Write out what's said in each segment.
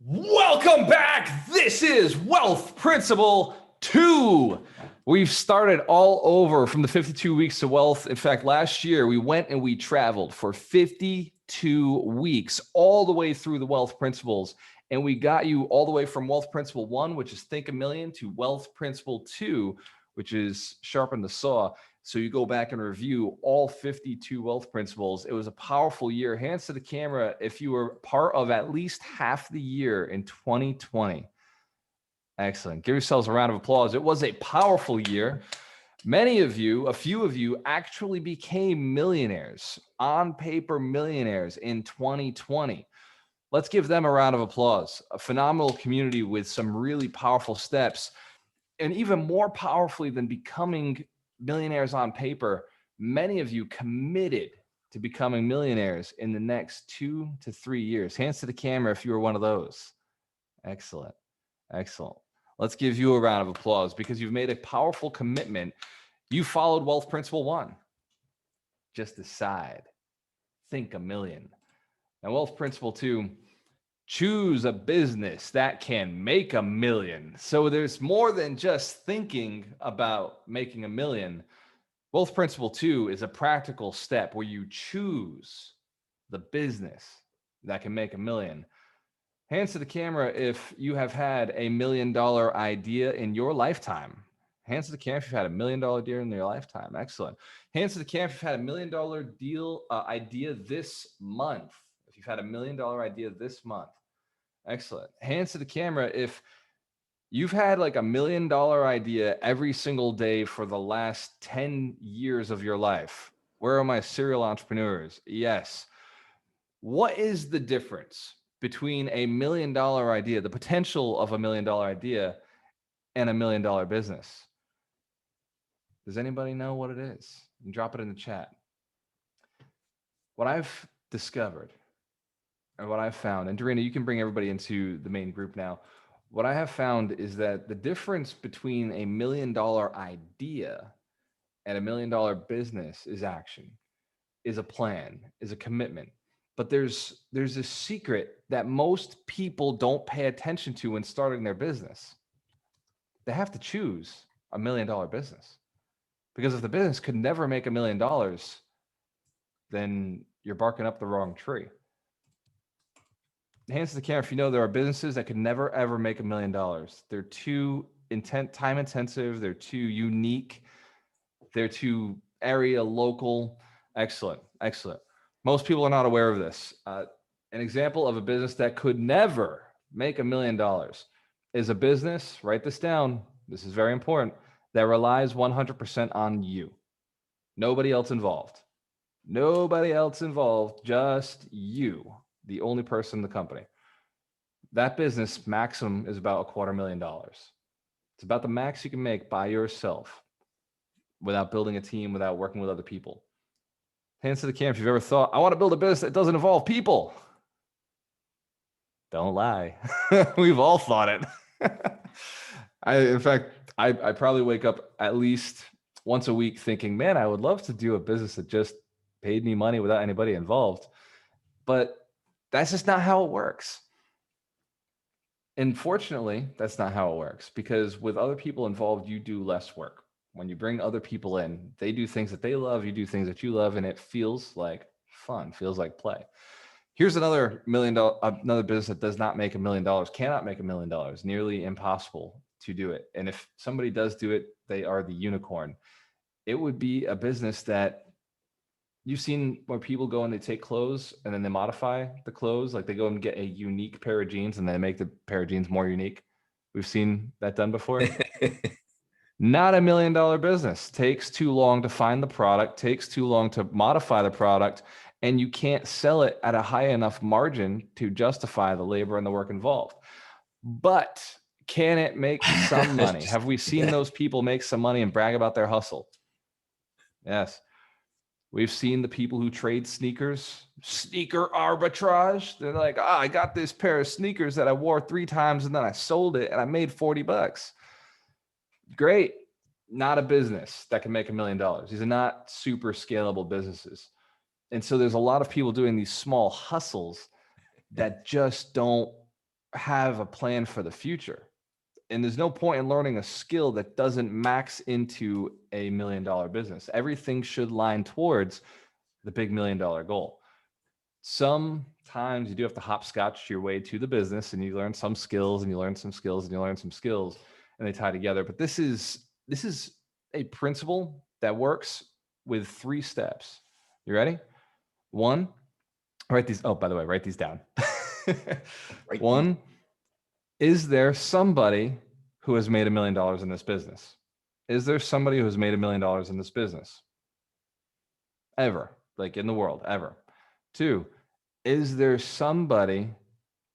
Welcome back. This is Wealth Principle 2. We've started all over from the 52 weeks to wealth. In fact, last year we went and we traveled for 52 weeks all the way through the wealth principles. And we got you all the way from Wealth Principle 1, which is Think a Million, to Wealth Principle 2, which is Sharpen the Saw. So you go back and review all 52 wealth principles. It was a powerful year. Hands to the camera if you were part of at least half the year in 2020. Excellent. Give yourselves a round of applause. It was a powerful year. Many of you, a few of you, actually became millionaires, on paper millionaires in 2020. Let's give them a round of applause. A phenomenal community with some really powerful steps. And even more powerfully than becoming millionaires on paper, many of you committed to becoming millionaires in the next 2 to 3 years. Hands to the camera if you were one of those. Excellent. Excellent. Let's give you a round of applause because you've made a powerful commitment. You followed Wealth Principle 1. Just decide. Think a million. Now, Wealth Principle 2, choose a business that can make a million. So there's more than just thinking about making a million. Wealth Principle 2 is a practical step where you choose the business that can make a million. Hands to the camera if you have had $1 million idea in your lifetime. Hands to the camera if you've had $1 million idea in your lifetime. Excellent. Hands to the camera if you've had $1 million idea this month. If you've had $1 million idea this month. Excellent. Hands to the camera if you've had like $1 million idea every single day for the last 10 years of your life. Where are my serial entrepreneurs? Yes. What is the difference between $1 million idea, the potential of $1 million idea, and $1 million business? Does anybody know what it is? You can drop it in the chat. What I've discovered and what I've found, and Dorina, you can bring everybody into the main group now. What I have found is that the difference between $1 million idea and $1 million business is action, is a plan, is a commitment. But there's a secret that most people don't pay attention to when starting their business. They have to choose $1 million business. Because if the business could never make $1 million, then you're barking up the wrong tree. Hands to the camera if you know there are businesses that could never, ever make $1 million. They're too time intensive. They're too unique. They're too area local. Excellent. Excellent. Most people are not aware of this. An example of a business that could never make $1 million is a business, write this down, this is very important, that relies 100% on you. Nobody else involved. Nobody else involved, just you, the only person in the company. That business maximum is about $250,000. It's about the max you can make by yourself without building a team, without working with other people. Hands to the camera if you've ever thought, I want to build a business that doesn't involve people. Don't lie. We've all thought it. In fact, I probably wake up at least once a week thinking, man, I would love to do a business that just paid me money without anybody involved. But that's just not how it works. And fortunately, that's not how it works, because with other people involved, you do less work. When you bring other people in, they do things that they love, you do things that you love, and it feels like fun, feels like play. Here's another business that does not make $1 million, cannot make $1 million, nearly impossible to do it. And if somebody does do it, they are the unicorn. It would be a business that you've seen where people go and they take clothes and then they modify the clothes. Like they go and get a unique pair of jeans and they make the pair of jeans more unique. We've seen that done before. Not $1 million business. Takes too long to find the product, takes too long to modify the product, and you can't sell it at a high enough margin to justify the labor and the work involved. But can it make some money? Have we seen those people make some money and brag about their hustle? Yes. We've seen the people who trade sneakers, sneaker arbitrage. They're like, I got this pair of sneakers that I wore 3 times and then I sold it and I made $40. Great. Not a business that can make $1 million. These are not super scalable businesses. And so there's a lot of people doing these small hustles that just don't have a plan for the future. And there's no point in learning a skill that doesn't max into $1 million business. Everything should line towards the big $1 million goal. Sometimes you do have to hopscotch your way to the business, and you learn some skills and you learn some skills and you learn some skills, and they tie together. But this is a principle that works with 3 steps. You ready? 1, write these. Oh, by the way, write these down. 1, is there somebody who has made $1 million in this business? Is there somebody who has made $1 million in this business? Ever, like in the world, ever. 2, is there somebody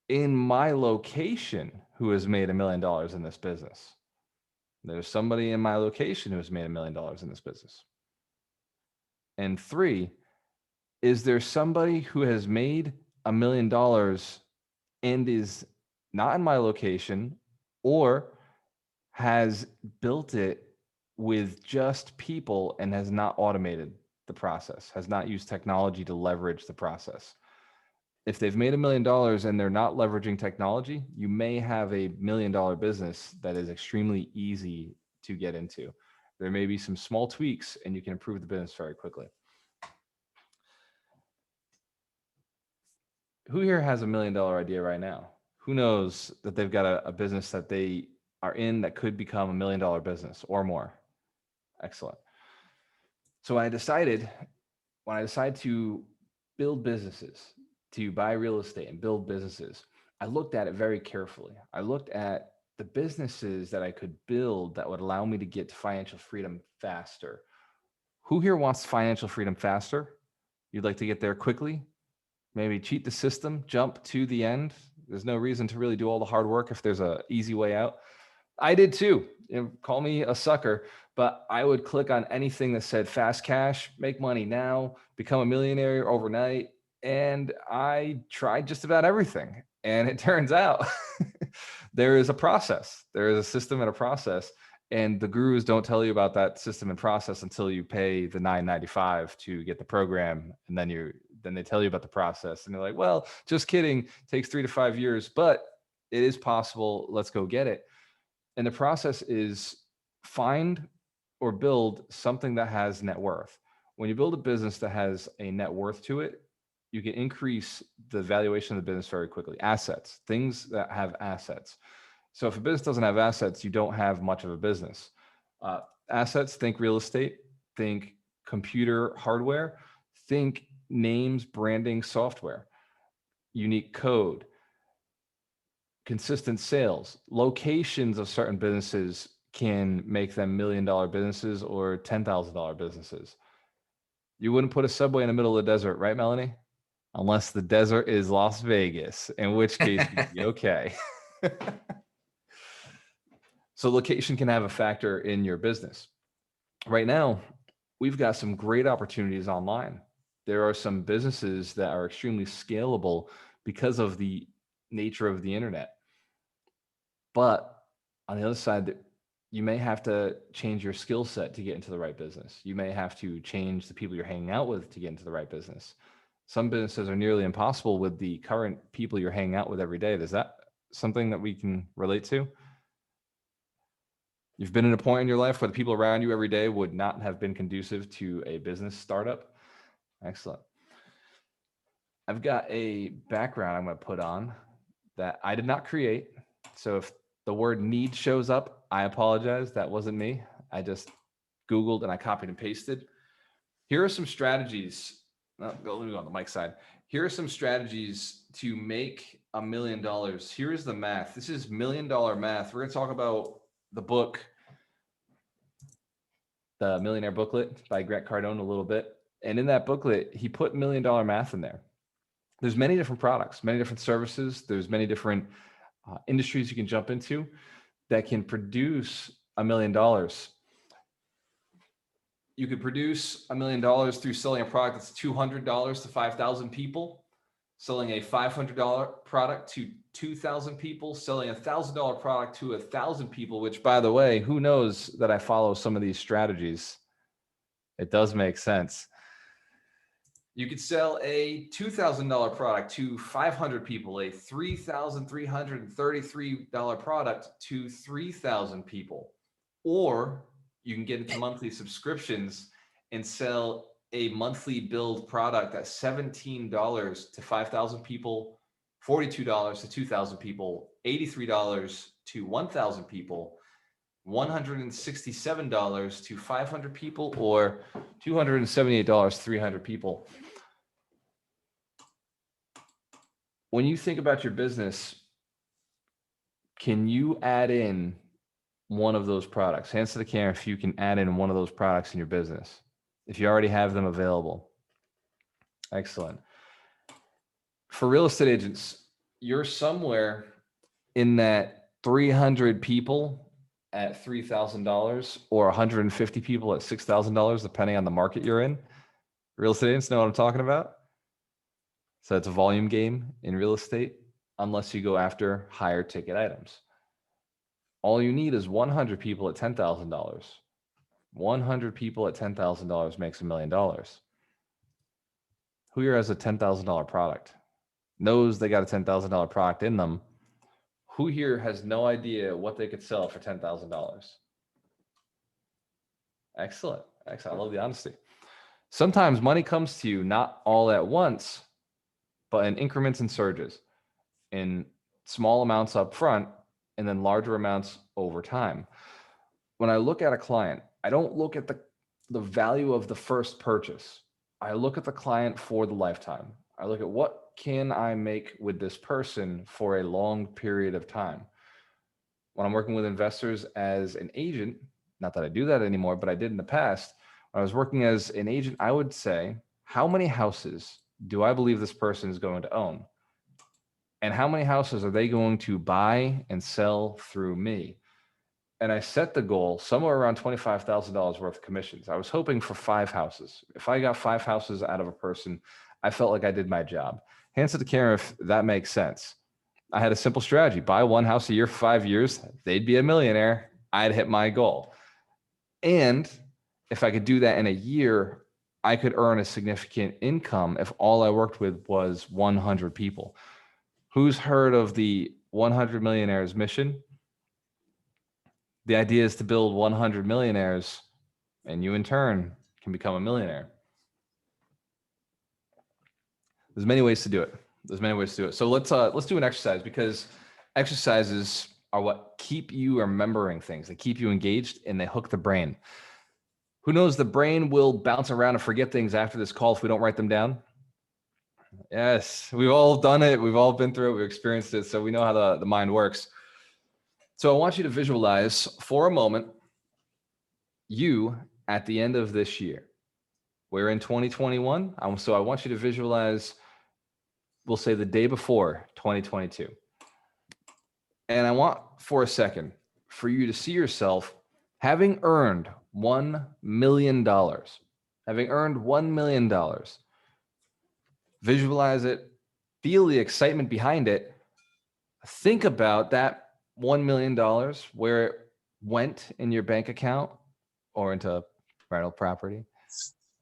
in my location who has made $1 million in this business? There's somebody in my location who has made $1 million in this business. And 3, is there somebody who has made $1 million and is not in my location or has built it with just people and has not automated the process, has not used technology to leverage the process? If they've made $1 million and they're not leveraging technology, you may have a $1 million business that is extremely easy to get into. There may be some small tweaks and you can improve the business very quickly. Who here has $1 million idea right now? Who knows that they've got a business that they are in that could become $1 million business or more? Excellent. So when I decided to build businesses, to buy real estate and build businesses, I looked at it very carefully. I looked at the businesses that I could build that would allow me to get to financial freedom faster. Who here wants financial freedom faster? You'd like to get there quickly? Maybe cheat the system, jump to the end. There's no reason to really do all the hard work if there's an easy way out. I did too. Call me a sucker, but I would click on anything that said fast cash, make money now, become a millionaire overnight. And I tried just about everything. And it turns out there is a process. There is a system and a process. And the gurus don't tell you about that system and process until you pay the $9.95 to get the program. And then they tell you about the process. And they're like, well, just kidding. It takes 3 to 5 years, but it is possible. Let's go get it. And the process is find or build something that has net worth. When you build a business that has a net worth to it, you can increase the valuation of the business very quickly. Assets, things that have assets. So if a business doesn't have assets, you don't have much of a business. Assets, think real estate, think computer hardware, think names, branding, software, unique code, consistent sales. Locations of certain businesses can make them $1 million businesses or $10,000 businesses. You wouldn't put a Subway in the middle of the desert, right, Melanie? Unless the desert is Las Vegas, in which case you'd be okay. So location can have a factor in your business. Right now, we've got some great opportunities online. There are some businesses that are extremely scalable because of the nature of the internet. But on the other side, you may have to change your skill set to get into the right business. You may have to change the people you're hanging out with to get into the right business. Some businesses are nearly impossible with the current people you're hanging out with every day. Is that something that we can relate to? You've been at a point in your life where the people around you every day would not have been conducive to a business startup. Excellent. I've got a background I'm going to put on that I did not create. So if the word need shows up, I apologize. That wasn't me. I just Googled and I copied and pasted. Here are some strategies. Let me go on the mic side. Here are some strategies to make $1 million. Here is the math. This is $1 million math. We're going to talk about the book, the Millionaire Booklet by Grant Cardone a little bit. And in that booklet, he put $1 million math in there. There's many different products, many different services. There's many different industries you can jump into that can produce $1 million. You could produce $1 million through selling a product that's $200 to 5,000 people, selling a $500 product to 2,000 people, selling a $1,000 product to 1,000 people, which, by the way, who knows that I follow some of these strategies? It does make sense. You could sell a $2,000 product to 500 people, a $3,333 product to 3,000 people. Or you can get into monthly subscriptions and sell a monthly billed product at $17 to 5,000 people, $42 to 2,000 people, $83 to 1,000 people, $167 to 500 people, or $278 to 300 people. When you think about your business, can you add in one of those products? Hands to the camera if you can add in one of those products in your business, if you already have them available. Excellent. For real estate agents, you're somewhere in that 300 people at $3,000 or 150 people at $6,000, depending on the market you're in. Real estate agents know what I'm talking about. So it's a volume game in real estate, unless you go after higher ticket items. All you need is 100 people at $10,000. 100 people at $10,000 makes $1 million. Who here has a $10,000 product? Knows they got a $10,000 product in them? Who here has no idea what they could sell for $10,000? Excellent. Excellent. I love the honesty. Sometimes money comes to you not all at once, but in increments and surges, in small amounts up front, and then larger amounts over time. When I look at a client, I don't look at the value of the first purchase. I look at the client for the lifetime. I look at what can I make with this person for a long period of time. When I'm working with investors as an agent, not that I do that anymore, but I did in the past, when I was working as an agent, I would say, how many houses do I believe this person is going to own? And how many houses are they going to buy and sell through me? And I set the goal somewhere around $25,000 worth of commissions. I was hoping for 5 houses. If I got 5 houses out of a person, I felt like I did my job. Hands to the camera if that makes sense. I had a simple strategy. Buy 1 house a year for 5 years. They'd be a millionaire. I'd hit my goal. And if I could do that in a year, I could earn a significant income if all I worked with was 100 people. Who's heard of the 100 Millionaires Mission? The idea is to build 100 millionaires, and you in turn can become a millionaire. There's many ways to do it. So let's do an exercise, because exercises are what keep you remembering things. They keep you engaged and they hook the brain. Who knows, the brain will bounce around and forget things after this call if we don't write them down. Yes, we've all done it. We've all been through it. We've experienced it. So we know how the mind works. So I want you to visualize for a moment you at the end of this year. We're in 2021. So I want you to visualize, we'll say the day before 2022. And I want for a second for you to see yourself having earned $1 million. Having earned $1 million. Visualize it, feel the excitement behind it. Think about that $1 million, where it went in your bank account or into rental property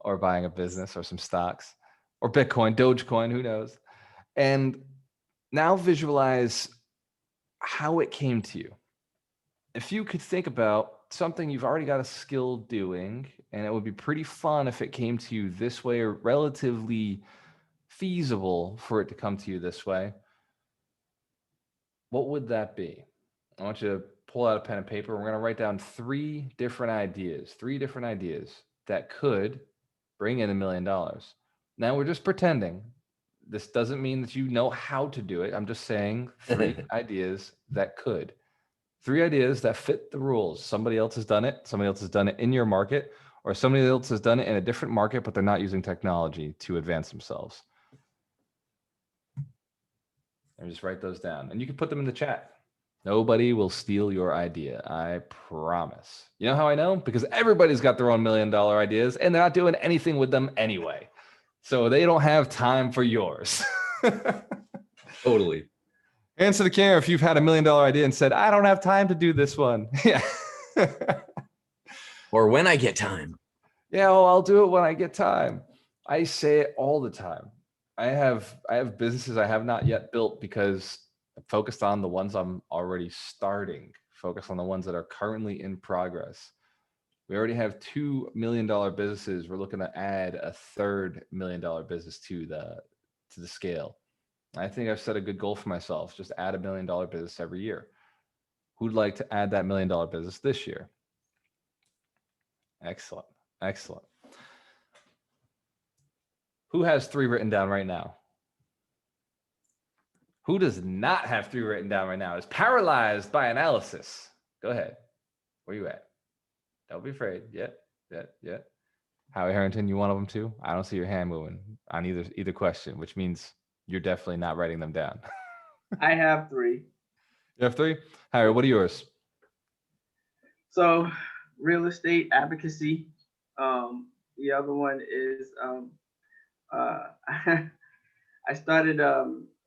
or buying a business or some stocks or Bitcoin, Dogecoin, who knows? And now visualize how it came to you. If you could think about something you've already got a skill doing, and it would be pretty fun if it came to you this way, or relatively feasible for it to come to you this way, what would that be? I want you to pull out a pen and paper. We're going to write down 3 different ideas that could bring in $1 million. Now we're just pretending. This doesn't mean that you know how to do it. I'm just saying 3 ideas that could. 3 ideas that fit the rules. Somebody else has done it. Somebody else has done it in your market, or somebody else has done it in a different market, but they're not using technology to advance themselves. And just write those down. And you can put them in the chat. Nobody will steal your idea. I promise. You know how I know? Because everybody's got their own $1 million ideas and they're not doing anything with them anyway. So they don't have time for yours. Totally. Answer the camera if you've had $1 million idea and said, I don't have time to do this one. Yeah. Or when I get time. Yeah, well, I'll do it when I get time. I say it all the time. I have businesses I have not yet built because I'm focused on the ones I'm already starting, focused on the ones that are currently in progress. We already have $2 million businesses. We're looking to add a third $1 million business to the scale. I think I've set a good goal for myself. Just add $1 million business every year. Who'd like to add that $1 million business this year? Excellent. Excellent. Who has 3 written down right now? Who does not have 3 written down right now? Is paralyzed by analysis. Go ahead. Where you at? Don't be afraid. Yeah. Howie Harrington, you one of them too? I don't see your hand moving on either question, which means you're definitely not writing them down. I have 3. You have 3? Howie, what are yours? So, real estate advocacy. The other one is I started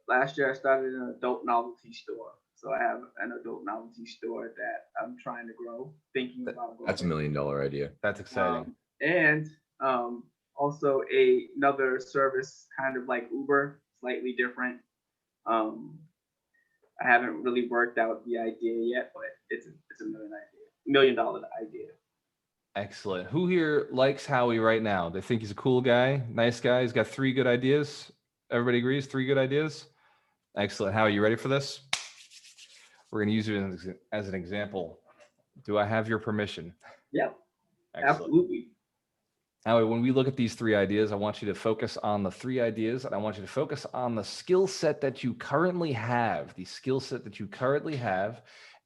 last year. I started an adult novelty store. So I have an adult novelty store that I'm trying to grow. Thinking about growing. That's $1 million idea. That's exciting. And also another service, kind of like Uber, slightly different. I haven't really worked out the idea yet, but it's a $1 million idea. Excellent. Who here likes Howie right now? They think he's a cool guy, nice guy. He's got 3 good ideas. Everybody agrees, 3 good ideas? Excellent. Howie, you ready for this? We're going to use it as an example. Do I have your permission? Yeah, Excellent. absolutely. Howie, when we look at these 3 ideas, I want you to focus on the 3 ideas, and I want you to focus on the skill set that you currently have,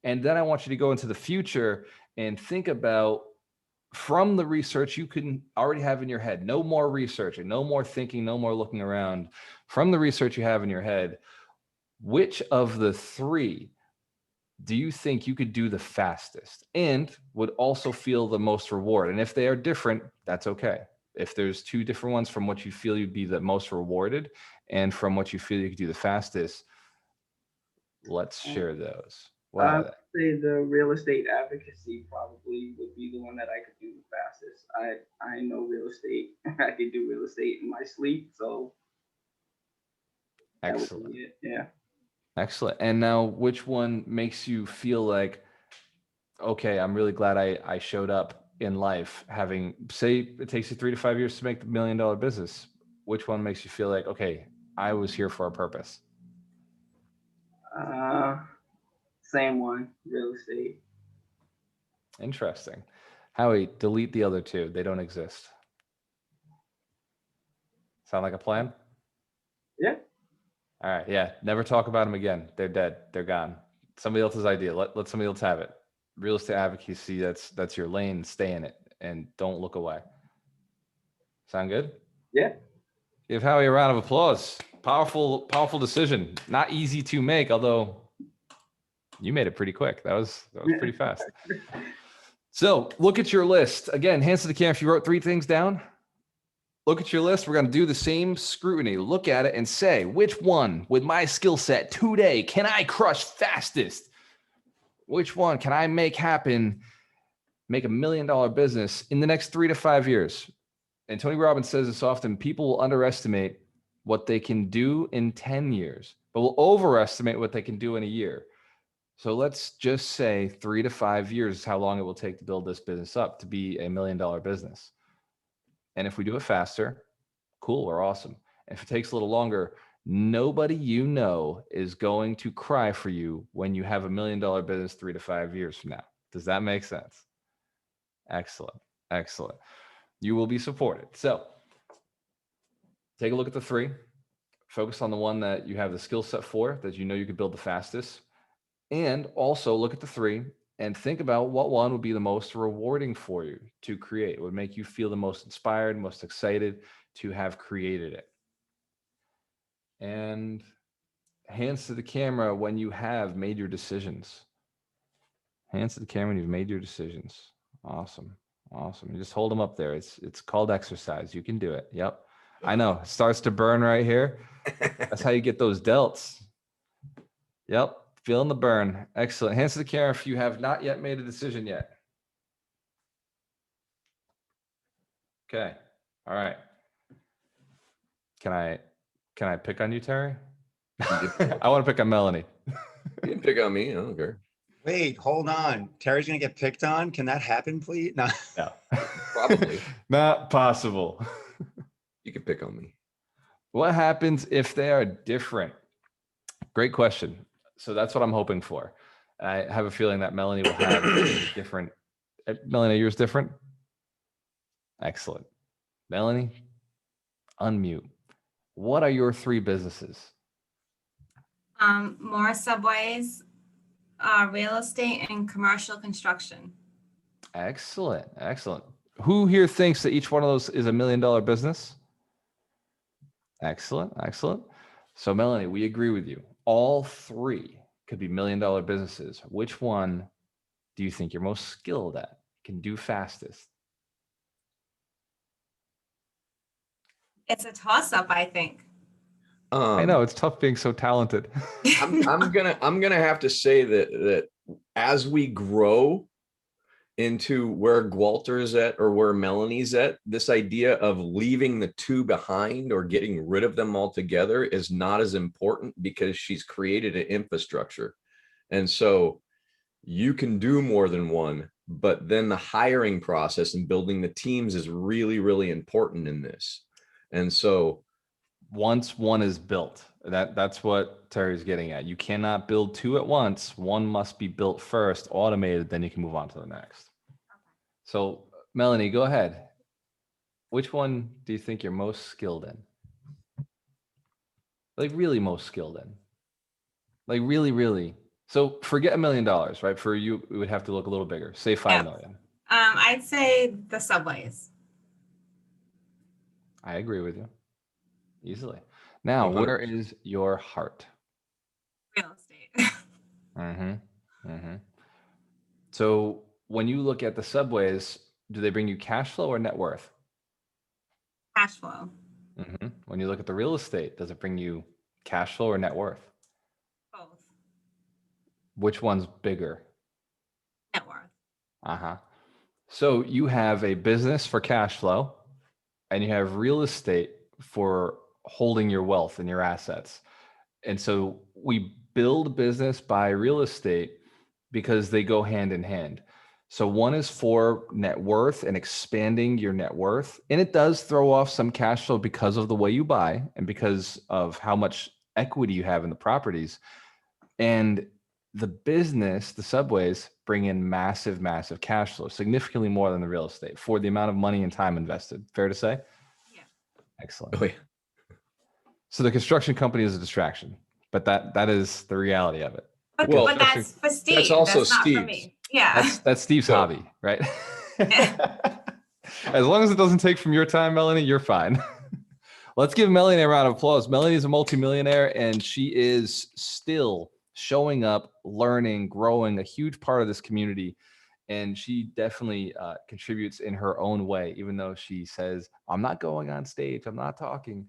And then I want you to go into the future and think about, from the research you can already have in your head, no more research and no more thinking, no more looking around. From the research you have in your head, which of the 3 do you think you could do the fastest and would also feel the most reward? And if they are different, that's okay. If there's 2 different ones from what you feel you'd be the most rewarded and from what you feel you could do the fastest, let's share those. What are they? I'd say the real estate advocacy probably would be the one that I could do the fastest. I know real estate. I could do real estate in my sleep. So Excellent. Yeah. Excellent. And now, which one makes you feel like, okay, I'm really glad I showed up in life, having, say it takes you 3 to 5 years to make the $1 million business. Which one makes you feel like, okay, I was here for a purpose? Same one, real estate. Interesting. Howie, delete the other 2. They don't exist. Sound like a plan? Yeah. All right. Yeah. Never talk about them again. They're dead. They're gone. Somebody else's idea. Let somebody else have it. Real estate advocacy. That's your lane. Stay in it and don't look away. Sound good? Yeah. Give Howie a round of applause. Powerful decision. Not easy to make, although you made it pretty quick. That was pretty fast. So look at your list. Again, hands to the camera if you wrote 3 things down. Look at your list. We're going to do the same scrutiny. Look at it and say, which one with my skill set today can I crush fastest? Which one can I make happen, make $1 million business in the next 3 to 5 years? And Tony Robbins says this often, people will underestimate what they can do in 10 years, but will overestimate what they can do in a year. So let's just say 3 to 5 years is how long it will take to build this business up to be a $1 million business. And if we do it faster, cool, we're awesome. And if it takes a little longer, nobody you know is going to cry for you when you have $1 million business 3 to 5 years from now. Does that make sense? Excellent. Excellent. You will be supported. So take a look at the 3. Focus on the one that you have the skill set for, that you know you could build the fastest. And also look at the 3 and think about what one would be the most rewarding for you to create. It would make you feel the most inspired, most excited to have created it. And hands to the camera when you have made your decisions. Hands to the camera when you've made your decisions. Awesome. Awesome. You just hold them up there. It's called exercise. You can do it. Yep. I know. It starts to burn right here. That's how you get those delts. Yep. Feeling the burn. Excellent. Hands to the camera if you have not yet made a decision yet. Okay. All right. Can I pick on you, Terry? You I want to pick on Melanie. can pick on me. I don't care. Wait, hold on. Terry's gonna get picked on. Can that happen, please? No. No. Probably. Not possible. You can pick on me. What happens if they are different? Great question. So that's what I'm hoping for. I have a feeling that Melanie will have different. Melanie, yours different? Excellent. Melanie, unmute. What are your 3 businesses? More subways, real estate, and commercial construction. Excellent. Excellent. Who here thinks that each one of those is $1 million business? Excellent. Excellent. So Melanie, we agree with you. All 3 could be $1 million businesses. Which one do you think you're most skilled at, can do fastest? It's a toss-up, I think. I know it's tough being so talented. I'm gonna have to say that as we grow into where Gwalter is at or where Melanie's at, this idea of leaving the 2 behind or getting rid of them altogether is not as important because she's created an infrastructure. And so you can do more than one, but then the hiring process and building the teams is really, really important in this. And so Once one is built, that's what Terry's getting at. You cannot build 2 at once. One must be built first, automated, then you can move on to the next. So Melanie, go ahead. Which one do you think you're most skilled in? Like really most skilled in? Like really, really. So forget $1 million, right? For you, it would have to look a little bigger. Say 5 million. I'd say the subways. I agree with you. Easily. Now, 100%. where is your heart? Real estate. So when you look at the subways, do they bring you cash flow or net worth? Cash flow. When you look at the real estate, does it bring you cash flow or net worth? Both. Which one's bigger? Net worth. So you have a business for cash flow and you have real estate for holding your wealth and your assets. And so we build business by real estate because they go hand in hand. So one is for net worth and expanding your net worth. And it does throw off some cash flow because of the way you buy and because of how much equity you have in the properties. And the business, the subways, bring in massive, massive cash flow, significantly more than the real estate for the amount of money and time invested. Fair to say? Yeah. Excellent. Oh, yeah. So the construction company is a distraction, but that is the reality of it. But, Well, but that's for Steve. that's also not for Steve's. me. Yeah. That's Steve's hobby, right? As long as it doesn't take from your time, Melanie, you're fine. Let's give Melanie a round of applause. Melanie is a multimillionaire and she is still showing up, learning, growing, a huge part of this community. And she definitely contributes in her own way, even though she says, I'm not going on stage, I'm not talking,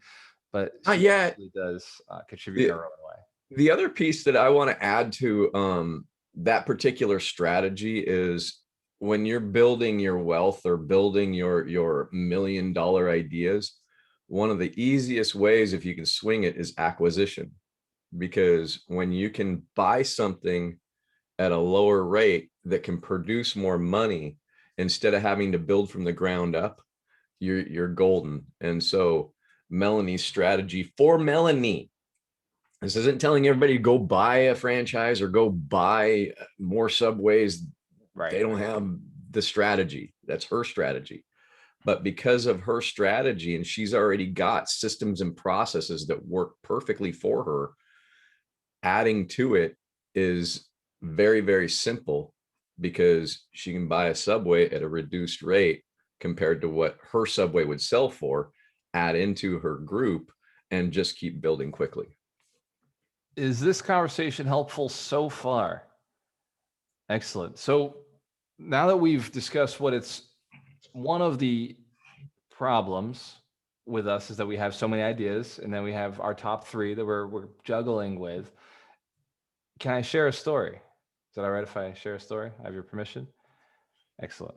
but she actually does contribute in her own way. The other piece that I want to add to that particular strategy is when you're building your wealth or building your $1 million ideas, one of the easiest ways, if you can swing it, is acquisition. Because when you can buy something at a lower rate that can produce more money instead of having to build from the ground up, you're golden. And so Melanie's strategy for Melanie, this isn't telling everybody to go buy a franchise or go buy more subways. Right. They don't have the strategy. That's her strategy. But because of her strategy, and she's already got systems and processes that work perfectly for her, adding to it is very, very simple because she can buy a subway at a reduced rate compared to what her subway would sell for, add into her group, and just keep building quickly. Is this conversation helpful so far? Excellent. So now that we've discussed what it's, one of the problems with us is that we have so many ideas and then we have our top 3 that we're juggling with. Can I share a story? Is that all right if I share a story? I have your permission? Excellent.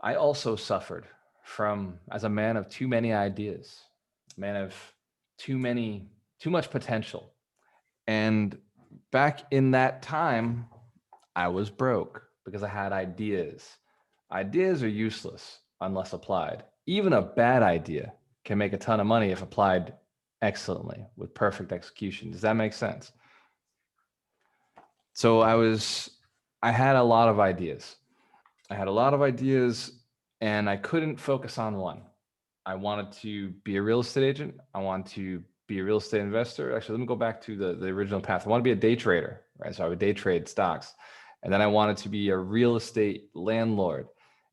I also suffered from, as a man of too many ideas, man of too much potential. And back in that time, I was broke because I had ideas. Ideas are useless unless applied. Even a bad idea can make a ton of money if applied excellently with perfect execution. Does that make sense? So I had a lot of ideas. And I couldn't focus on one. I wanted to be a real estate agent. I wanted to be a real estate investor. Actually, let me go back to the original path. I want to be a day trader, right? So I would day trade stocks. And then I wanted to be a real estate landlord.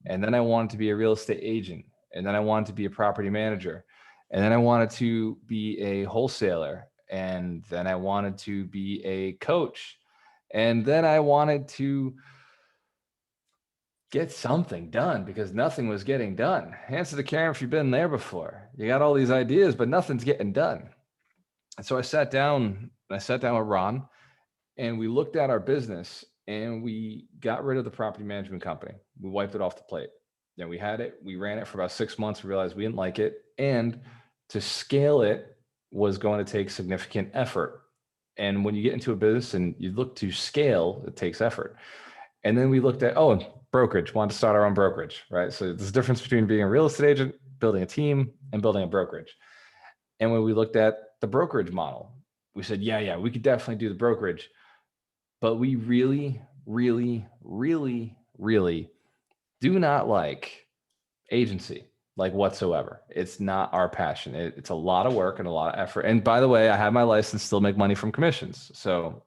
And then I wanted to be a real estate agent. And then I wanted to be a property manager. And then I wanted to be a wholesaler. And then I wanted to be a coach. And then I wanted to get something done because nothing was getting done. Answer the camera if you've been there before. You got all these ideas, but nothing's getting done. And so I sat down with Ron, and we looked at our business, and we got rid of the property management company. We wiped it off the plate. Then we had it. We ran it for about 6 months. We realized we didn't like it. And to scale it was going to take significant effort. And when you get into a business and you look to scale, it takes effort. And then we looked at, brokerage, wanted to start our own brokerage, right? So there's a difference between being a real estate agent, building a team, and building a brokerage. And when we looked at the brokerage model, we said, yeah, we could definitely do the brokerage. But we really, really, really, really do not like agency, like whatsoever. It's not our passion. It's a lot of work and a lot of effort. And by the way, I have my license, still make money from commissions. So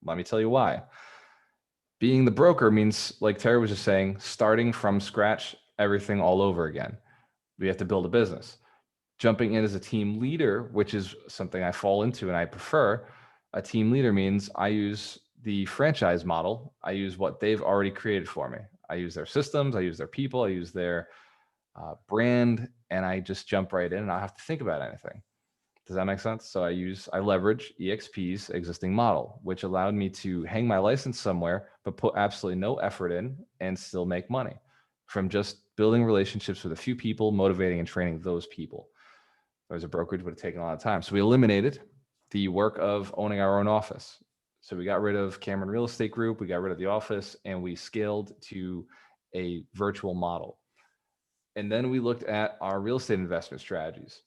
let me tell you why. Being the broker means, like Terry was just saying, starting from scratch, everything all over again. We have to build a business. Jumping in as a team leader, which is something I fall into and I prefer. A team leader means I use the franchise model. I use what they've already created for me. I use their systems, I use their people, I use their brand, and I just jump right in and I don't have to think about anything. Does that make sense? So I leverage EXP's existing model, which allowed me to hang my license somewhere, but put absolutely no effort in and still make money from just building relationships with a few people, motivating and training those people. Whereas a brokerage would have taken a lot of time. So we eliminated the work of owning our own office. So we got rid of Cameron Real Estate Group, we got rid of the office, and we scaled to a virtual model. And then we looked at our real estate investment strategies.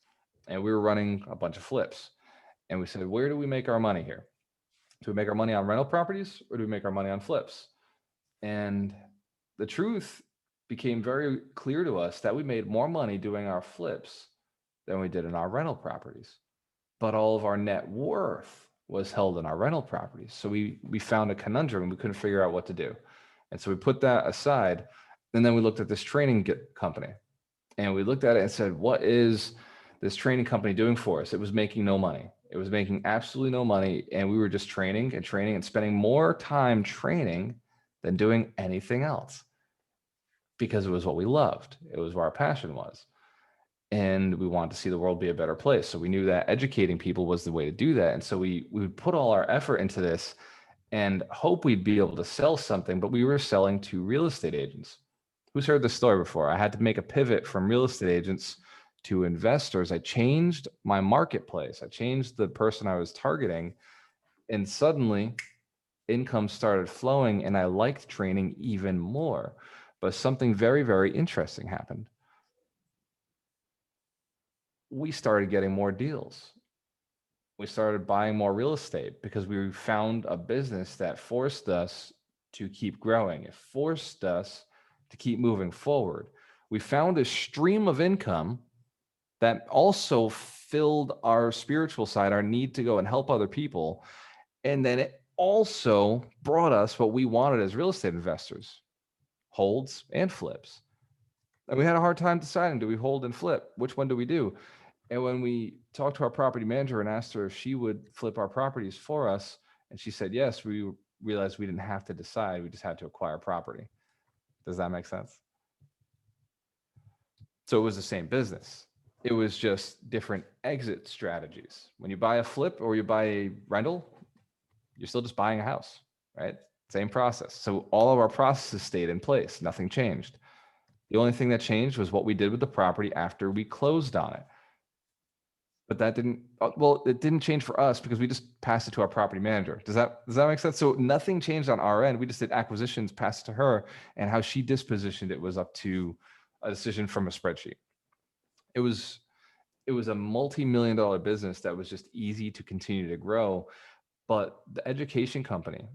And we were running a bunch of flips. And we said, where do we make our money here? Do we make our money on rental properties or do we make our money on flips? And the truth became very clear to us that we made more money doing our flips than we did in our rental properties. But all of our net worth was held in our rental properties. So we found a conundrum and we couldn't figure out what to do. And so we put that aside. And then we looked at this training company. And we looked at it and said, what is this training company doing for us? It was making no money. It was making absolutely no money. And we were just training and spending more time training than doing anything else because it was what we loved. It was where our passion was. And we wanted to see the world be a better place. So we knew that educating people was the way to do that. And so we would put all our effort into this and hope we'd be able to sell something, but we were selling to real estate agents. Who's heard this story before? I had to make a pivot from real estate agents to investors. I changed my marketplace. I changed the person I was targeting, and suddenly income started flowing and I liked training even more. But something very, very interesting happened. We started getting more deals. We started buying more real estate because we found a business that forced us to keep growing. It forced us to keep moving forward. We found a stream of income that also filled our spiritual side, our need to go and help other people. And then it also brought us what we wanted as real estate investors, holds and flips. And we had a hard time deciding, do we hold and flip? Which one do we do? And when we talked to our property manager and asked her if she would flip our properties for us, and she said yes, we realized we didn't have to decide. We just had to acquire property. Does that make sense? So it was the same business. It was just different exit strategies. When you buy a flip or you buy a rental, you're still just buying a house, right? Same process. So all of our processes stayed in place. Nothing changed. The only thing that changed was what we did with the property after we closed on it. But that didn't, well, it didn't change for us because we just passed it to our property manager. Does that make sense? So nothing changed on our end. We just did acquisitions, passed it to her, and how she dispositioned it was up to a decision from a spreadsheet. It was a multi-million-dollar business that was just easy to continue to grow. But the education company,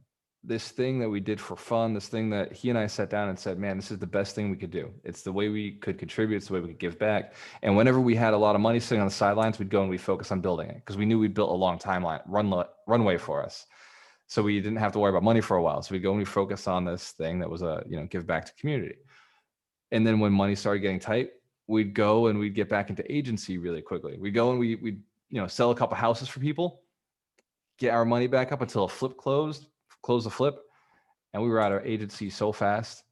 this thing that we did for fun, this thing that he and I sat down and said, man, this is the best thing we could do. It's the way we could contribute. It's the way we could give back. And whenever we had a lot of money sitting on the sidelines, we'd go and we'd focus on building it because we knew we'd built a long timeline, runway for us. So we didn't have to worry about money for a while. So we'd go and we focus on this thing that was give back to community. And then when money started getting tight, we'd go and we'd get back into agency really quickly. We'd go and we'd sell a couple houses for people, get our money back up until a flip close the flip, and we were out of agency so fast,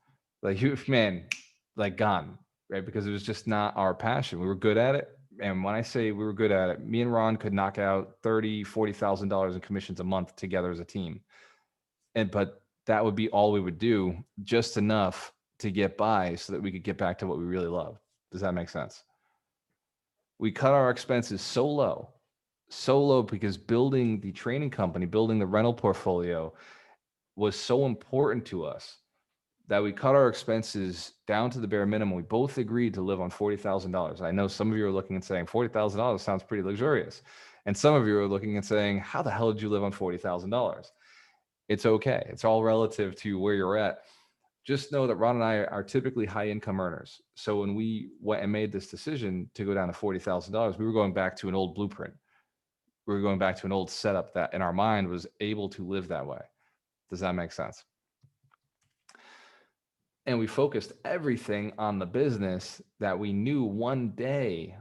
gone, right? Because it was just not our passion. We were good at it. And when I say we were good at it, me and Ron could knock out $30,000, $40,000 in commissions a month together as a team. But that would be all we would do, just enough to get by so that we could get back to what we really love. Does that make sense? We cut our expenses so low because building the training company, building the rental portfolio was so important to us that we cut our expenses down to the bare minimum. We both agreed to live on $40,000. I know some of you are looking and saying $40,000 sounds pretty luxurious. And some of you are looking and saying, how the hell did you live on $40,000? It's okay. It's all relative to where you're at. Just know that Ron and I are typically high income earners. So when we went and made this decision to go down to $40,000, we were going back to an old blueprint. We were going back to an old setup that in our mind was able to live that way. Does that make sense? And we focused everything on the business that we knew one day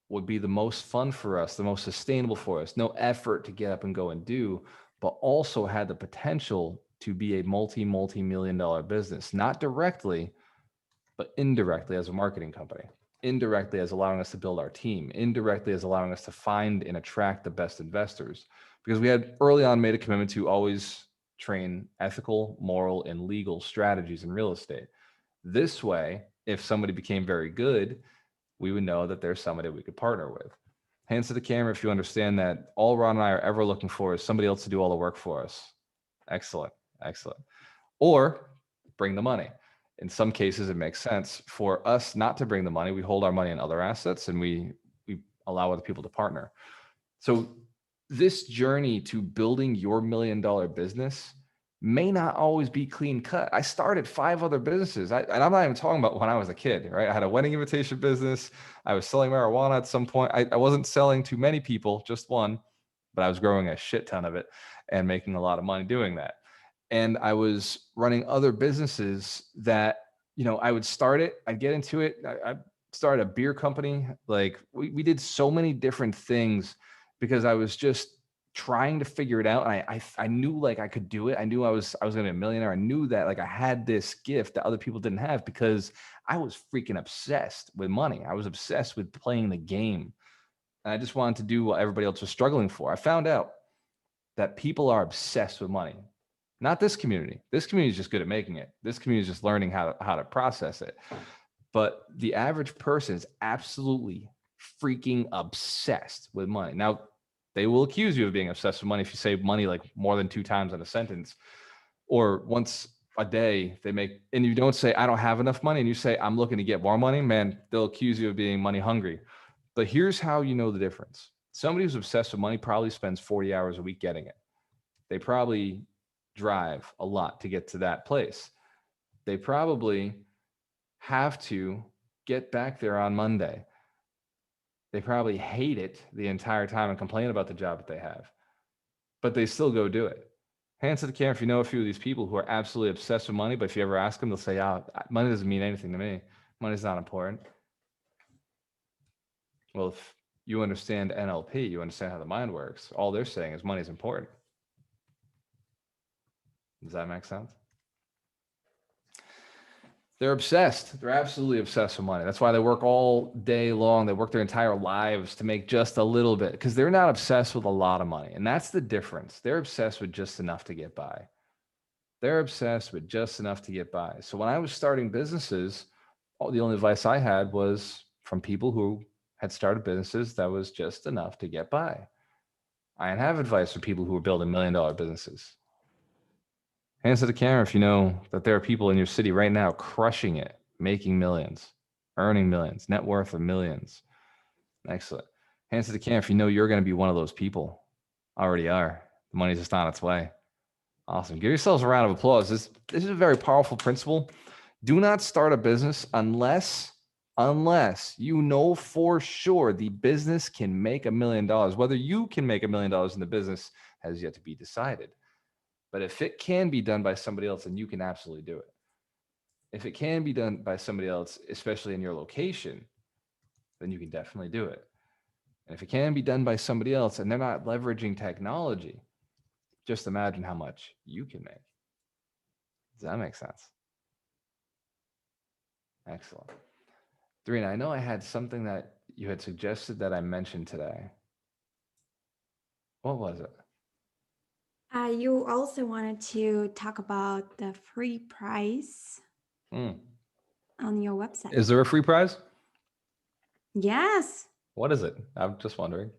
would be the most fun for us, the most sustainable for us, no effort to get up and go and do, but also had the potential to be a multi-million-dollar business, not directly, but indirectly as a marketing company, indirectly as allowing us to build our team, indirectly as allowing us to find and attract the best investors. Because we had early on made a commitment to always train ethical, moral, and legal strategies in real estate. This way, if somebody became very good, we would know that there's somebody we could partner with. Hands to the camera if you understand that all Ron and I are ever looking for is somebody else to do all the work for us. Excellent. Or bring the money. In some cases, it makes sense for us not to bring the money. We hold our money in other assets and we allow other people to partner. So this journey to building your $1 million business may not always be clean cut. I started 5 other businesses. And I'm not even talking about when I was a kid, right? I had a wedding invitation business. I was selling marijuana at some point. I wasn't selling to many people, just one, but I was growing a shit ton of it and making a lot of money doing that. And I was running other businesses that, I would start it, I'd get into it. I started a beer company. Like we did so many different things because I was just trying to figure it out. And I knew like I could do it. I knew I was going to be a millionaire. I knew that like I had this gift that other people didn't have because I was freaking obsessed with money. I was obsessed with playing the game. And I just wanted to do what everybody else was struggling for. I found out that people are obsessed with money. Not this community. This community is just good at making it. This community is just learning how to process it. But the average person is absolutely freaking obsessed with money. Now, they will accuse you of being obsessed with money if you say money like more than 2 times in a sentence, or once a day they make, and you don't say, I don't have enough money, and you say, I'm looking to get more money, man, they'll accuse you of being money hungry. But here's how you know the difference. Somebody who's obsessed with money probably spends 40 hours a week getting it. They probably drive a lot to get to that place. They probably have to get back there on Monday. They probably hate it the entire time and complain about the job that they have, but they still go do it. Hands to the camera if you know a few of these people who are absolutely obsessed with money, but if you ever ask them, they'll say, money doesn't mean anything to me. Money's not important. Well, if you understand NLP, you understand how the mind works. All they're saying is money's important. Does that make sense? They're obsessed. They're absolutely obsessed with money. That's why they work all day long. They work their entire lives to make just a little bit because they're not obsessed with a lot of money. And that's the difference. They're obsessed with just enough to get by. They're obsessed with just enough to get by. So when I was starting businesses, the only advice I had was from people who had started businesses that was just enough to get by. I have advice for people who are building $1 million businesses. Hands to the camera if you know that there are people in your city right now crushing it, making millions, earning millions, net worth of millions. Excellent. Hands to the camera if you know you're going to be one of those people. Already are. The money's just on its way. Awesome. Give yourselves a round of applause. This is a very powerful principle. Do not start a business unless you know for sure the business can make $1 million. Whether you can make $1 million in the business has yet to be decided. But if it can be done by somebody else, then you can absolutely do it. If it can be done by somebody else, especially in your location, then you can definitely do it. And if it can be done by somebody else and they're not leveraging technology, just imagine how much you can make. Does that make sense? Excellent. Doreen, I know I had something that you had suggested that I mentioned today. What was it? You also wanted to talk about the free prize on your website. Is there a free prize? Yes. What is it? I'm just wondering.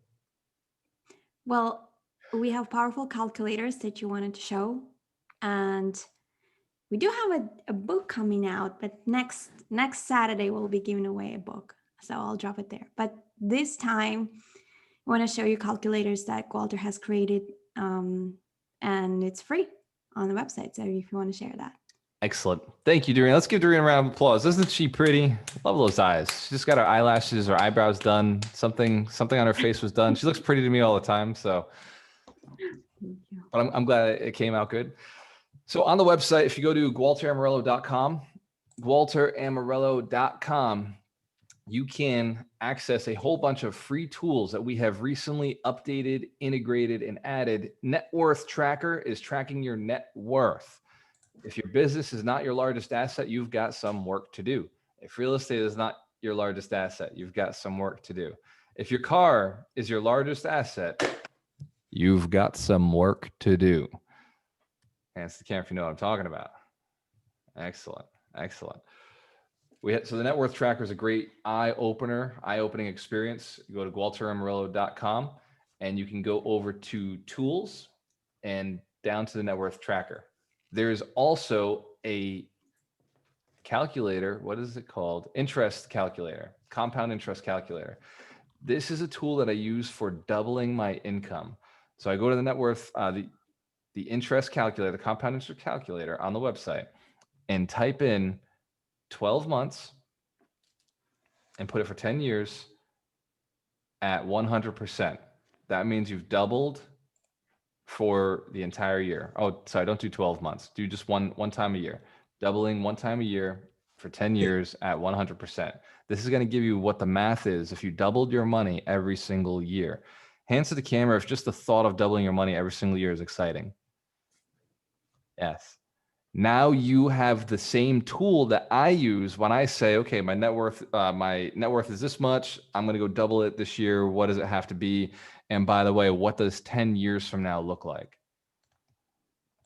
Well, we have powerful calculators that you wanted to show. And we do have a book coming out, but next Saturday we'll be giving away a book. So I'll drop it there. But this time I want to show you calculators that Walter has created. And it's free on the website. So if you want to share that. Excellent. Thank you, Doreen. Let's give Doreen a round of applause. Isn't she pretty? Love those eyes. She just got her eyelashes, her eyebrows done. Something on her face was done. She looks pretty to me all the time. So, but I'm glad it came out good. So on the website, if you go to gualteramarello.com, you can access a whole bunch of free tools that we have recently updated, integrated, and added. Net worth tracker is tracking your net worth. If your business is not your largest asset, you've got some work to do. If real estate is not your largest asset, you've got some work to do. If your car is your largest asset, you've got some work to do. Hands to the camera if you know what I'm talking about. Excellent. Excellent. So the net worth tracker is a great eye-opening experience. You go to gualteramarello.com and you can go over to tools and down to the net worth tracker. There's also a calculator. What is it called? Interest calculator, compound interest calculator. This is a tool that I use for doubling my income. So I go to the net worth, the interest calculator, the compound interest calculator on the website and type in 12 months and put it for 10 years at 100%. That means you've doubled for the entire year. Oh, sorry, don't do 12 months. Do just one time a year. Doubling one time a year for 10 years at 100%. This is going to give you what the math is if you doubled your money every single year. Hands to the camera if just the thought of doubling your money every single year is exciting. Yes. Now you have the same tool that I use when I say, okay, my net worth is this much. I'm going to go double it this year. What does it have to be? And by the way, what does 10 years from now look like?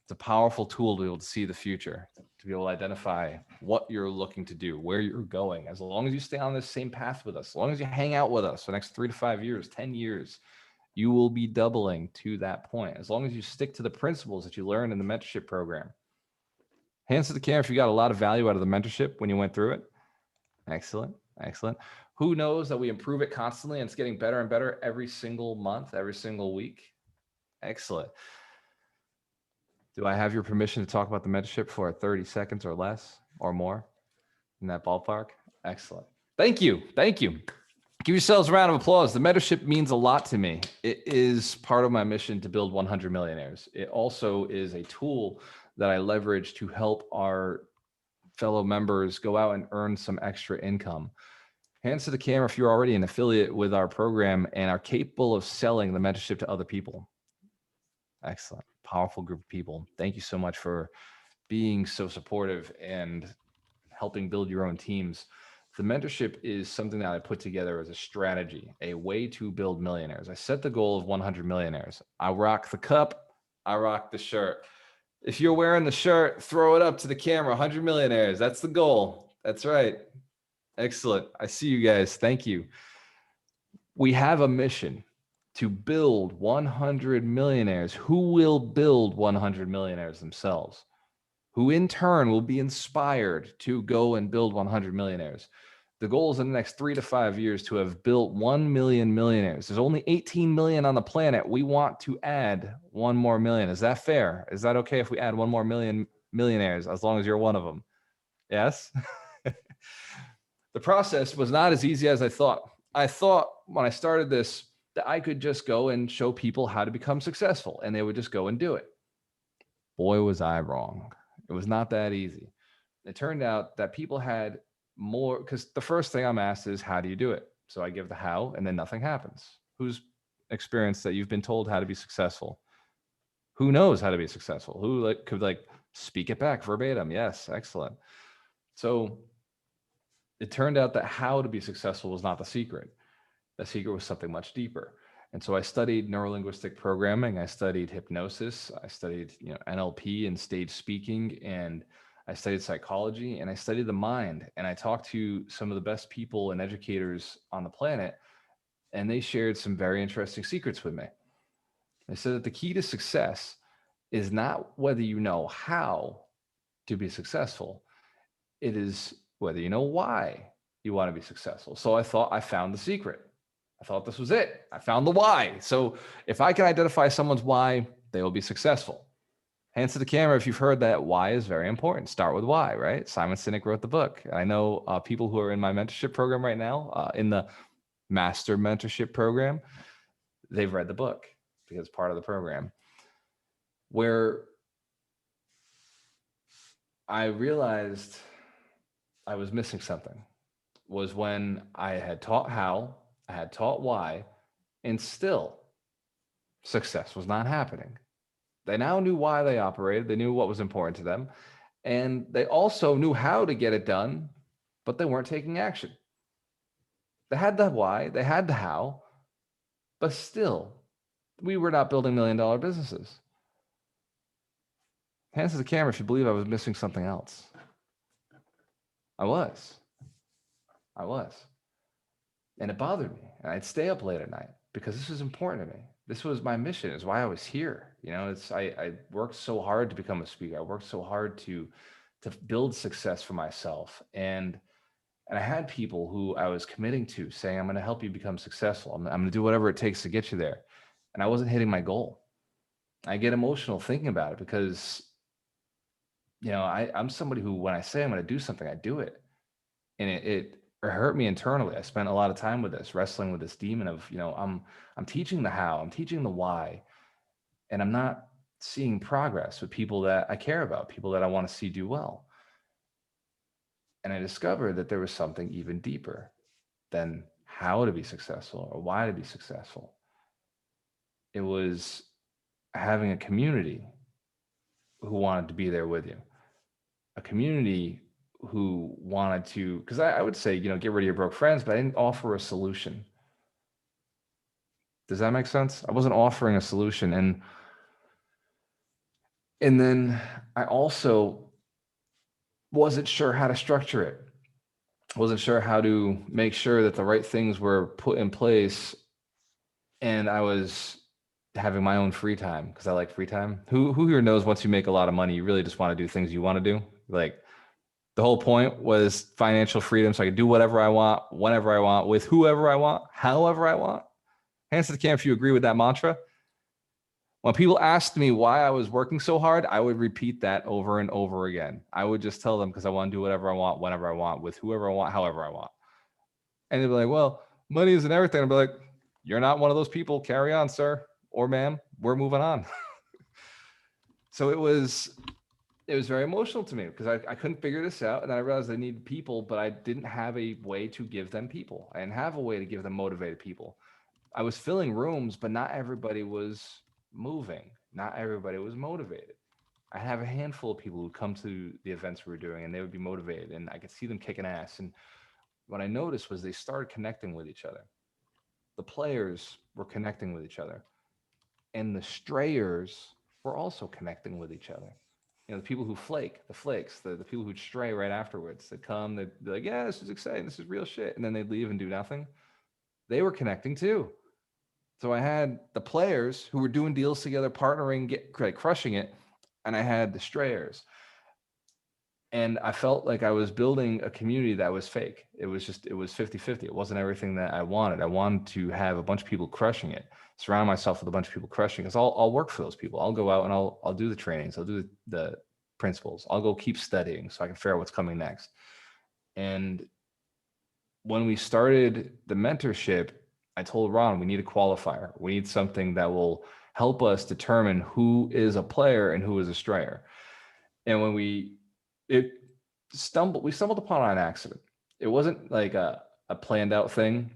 It's a powerful tool to be able to see the future, to be able to identify what you're looking to do, where you're going. As long as you stay on this same path with us, as long as you hang out with us for the next 3 to 5 years, 10 years, you will be doubling to that point. As long as you stick to the principles that you learned in the mentorship program. Hands to the camera if you got a lot of value out of the mentorship when you went through it. Excellent. Excellent. Who knows that we improve it constantly and it's getting better and better every single month, every single week? Excellent. Do I have your permission to talk about the mentorship for 30 seconds or less or more in that ballpark? Excellent. Thank you. Thank you. Give yourselves a round of applause. The mentorship means a lot to me. It is part of my mission to build 100 millionaires. It also is a tool that I leverage to help our fellow members go out and earn some extra income. Hands to the camera if you're already an affiliate with our program and are capable of selling the mentorship to other people. Excellent. Powerful group of people. Thank you so much for being so supportive and helping build your own teams. The mentorship is something that I put together as a strategy, a way to build millionaires. I set the goal of 100 millionaires. I rock the cup. I rock the shirt. If you're wearing the shirt, throw it up to the camera. 100 millionaires. That's the goal. That's right. Excellent. I see you guys. Thank you. We have a mission to build 100 millionaires who will build 100 millionaires themselves, who in turn will be inspired to go and build 100 millionaires. The goal is in the next 3 to 5 years to have built 1 million millionaires. There's only 18 million on the planet. We want to add 1 more million. Is that fair? Is that okay if we add 1 more million millionaires, as long as you're one of them? Yes. The process was not as easy as I thought. I thought when I started this that I could just go and show people how to become successful and they would just go and do it. Boy, was I wrong. It was not that easy. It turned out that people had more, because the first thing I'm asked is, how do you do it? So I give the how, and then nothing happens. Who's experienced that you've been told how to be successful? Who knows how to be successful? Who could speak it back verbatim? Yes, excellent. So it turned out that how to be successful was not the secret. The secret was something much deeper. And so I studied neurolinguistic programming. I studied hypnosis. I studied NLP and stage speaking, and I studied psychology, and I studied the mind. And I talked to some of the best people and educators on the planet, and they shared some very interesting secrets with me. They said that the key to success is not whether you know how to be successful. It is whether you know why you want to be successful. So I thought I found the secret. I thought this was it. I found the why. So if I can identify someone's why, they will be successful. Hands to the camera if you've heard that why is very important. Start with why, right? Simon Sinek wrote the book. I know people who are in my mentorship program right now, in the master mentorship program, they've read the book because it's part of the program. Where I realized I was missing something was when I had taught how, I had taught why, and still success was not happening. They now knew why they operated. They knew what was important to them. And they also knew how to get it done, but they weren't taking action. They had the why, they had the how, but still, we were not building $1 million businesses. Hands to the camera if you believe I was missing something else. I was. And it bothered me. And I'd stay up late at night because this was important to me. This was my mission. It's why I was here. I worked so hard to become a speaker. I worked so hard to build success for myself. And I had people who I was committing to saying, I'm going to help you become successful. I'm going to do whatever it takes to get you there. And I wasn't hitting my goal. I get emotional thinking about it because, I'm somebody who, when I say I'm going to do something, I do it. And it hurt me internally. I spent a lot of time with this, wrestling with this demon of, I'm teaching the how, I'm teaching the why, and I'm not seeing progress with people that I care about, people that I want to see do well. And I discovered that there was something even deeper than how to be successful or why to be successful. It was having a community who wanted to be there with you, a community who wanted to, because I would say, get rid of your broke friends, but I didn't offer a solution. Does that make sense? I wasn't offering a solution. And then I also wasn't sure how to structure it. I wasn't sure how to make sure that the right things were put in place. And I was having my own free time because I like free time. Who here knows once you make a lot of money, you really just want to do things you want to do? The whole point was financial freedom, so I could do whatever I want, whenever I want, with whoever I want, however I want. Hands to the camera if you agree with that mantra. When people asked me why I was working so hard, I would repeat that over and over again. I would just tell them because I want to do whatever I want, whenever I want, with whoever I want, however I want. And they'd be like, well, money isn't everything. I'd be like, you're not one of those people. Carry on, sir or ma'am. We're moving on. So it was very emotional to me because I couldn't figure this out. And then I realized I needed people, but I didn't have a way to give them people. I didn't have a way to give them motivated people. I was filling rooms, but not everybody was moving. Not everybody was motivated. I have a handful of people who come to the events we were doing and they would be motivated and I could see them kicking ass. And what I noticed was they started connecting with each other. The players were connecting with each other and the strayers were also connecting with each other. The people who flake, the flakes, the people who stray right afterwards, that come, they're like, yeah, this is exciting. This is real shit. And then they leave and do nothing. they were connecting too. So I had the players who were doing deals together, partnering, crushing it, and I had the strayers. And I felt like I was building a community that was fake. It was 50-50. It wasn't everything that I wanted. I wanted to have a bunch of people crushing it, surround myself with a bunch of people crushing it. Because I'll work for those people. I'll go out and I'll do the trainings. I'll do the principles. I'll go keep studying so I can figure out what's coming next. And when we started the mentorship, I told Ron, we need a qualifier. We need something that will help us determine who is a player and who is a strayer. And when we stumbled upon an accident. It wasn't like a planned out thing,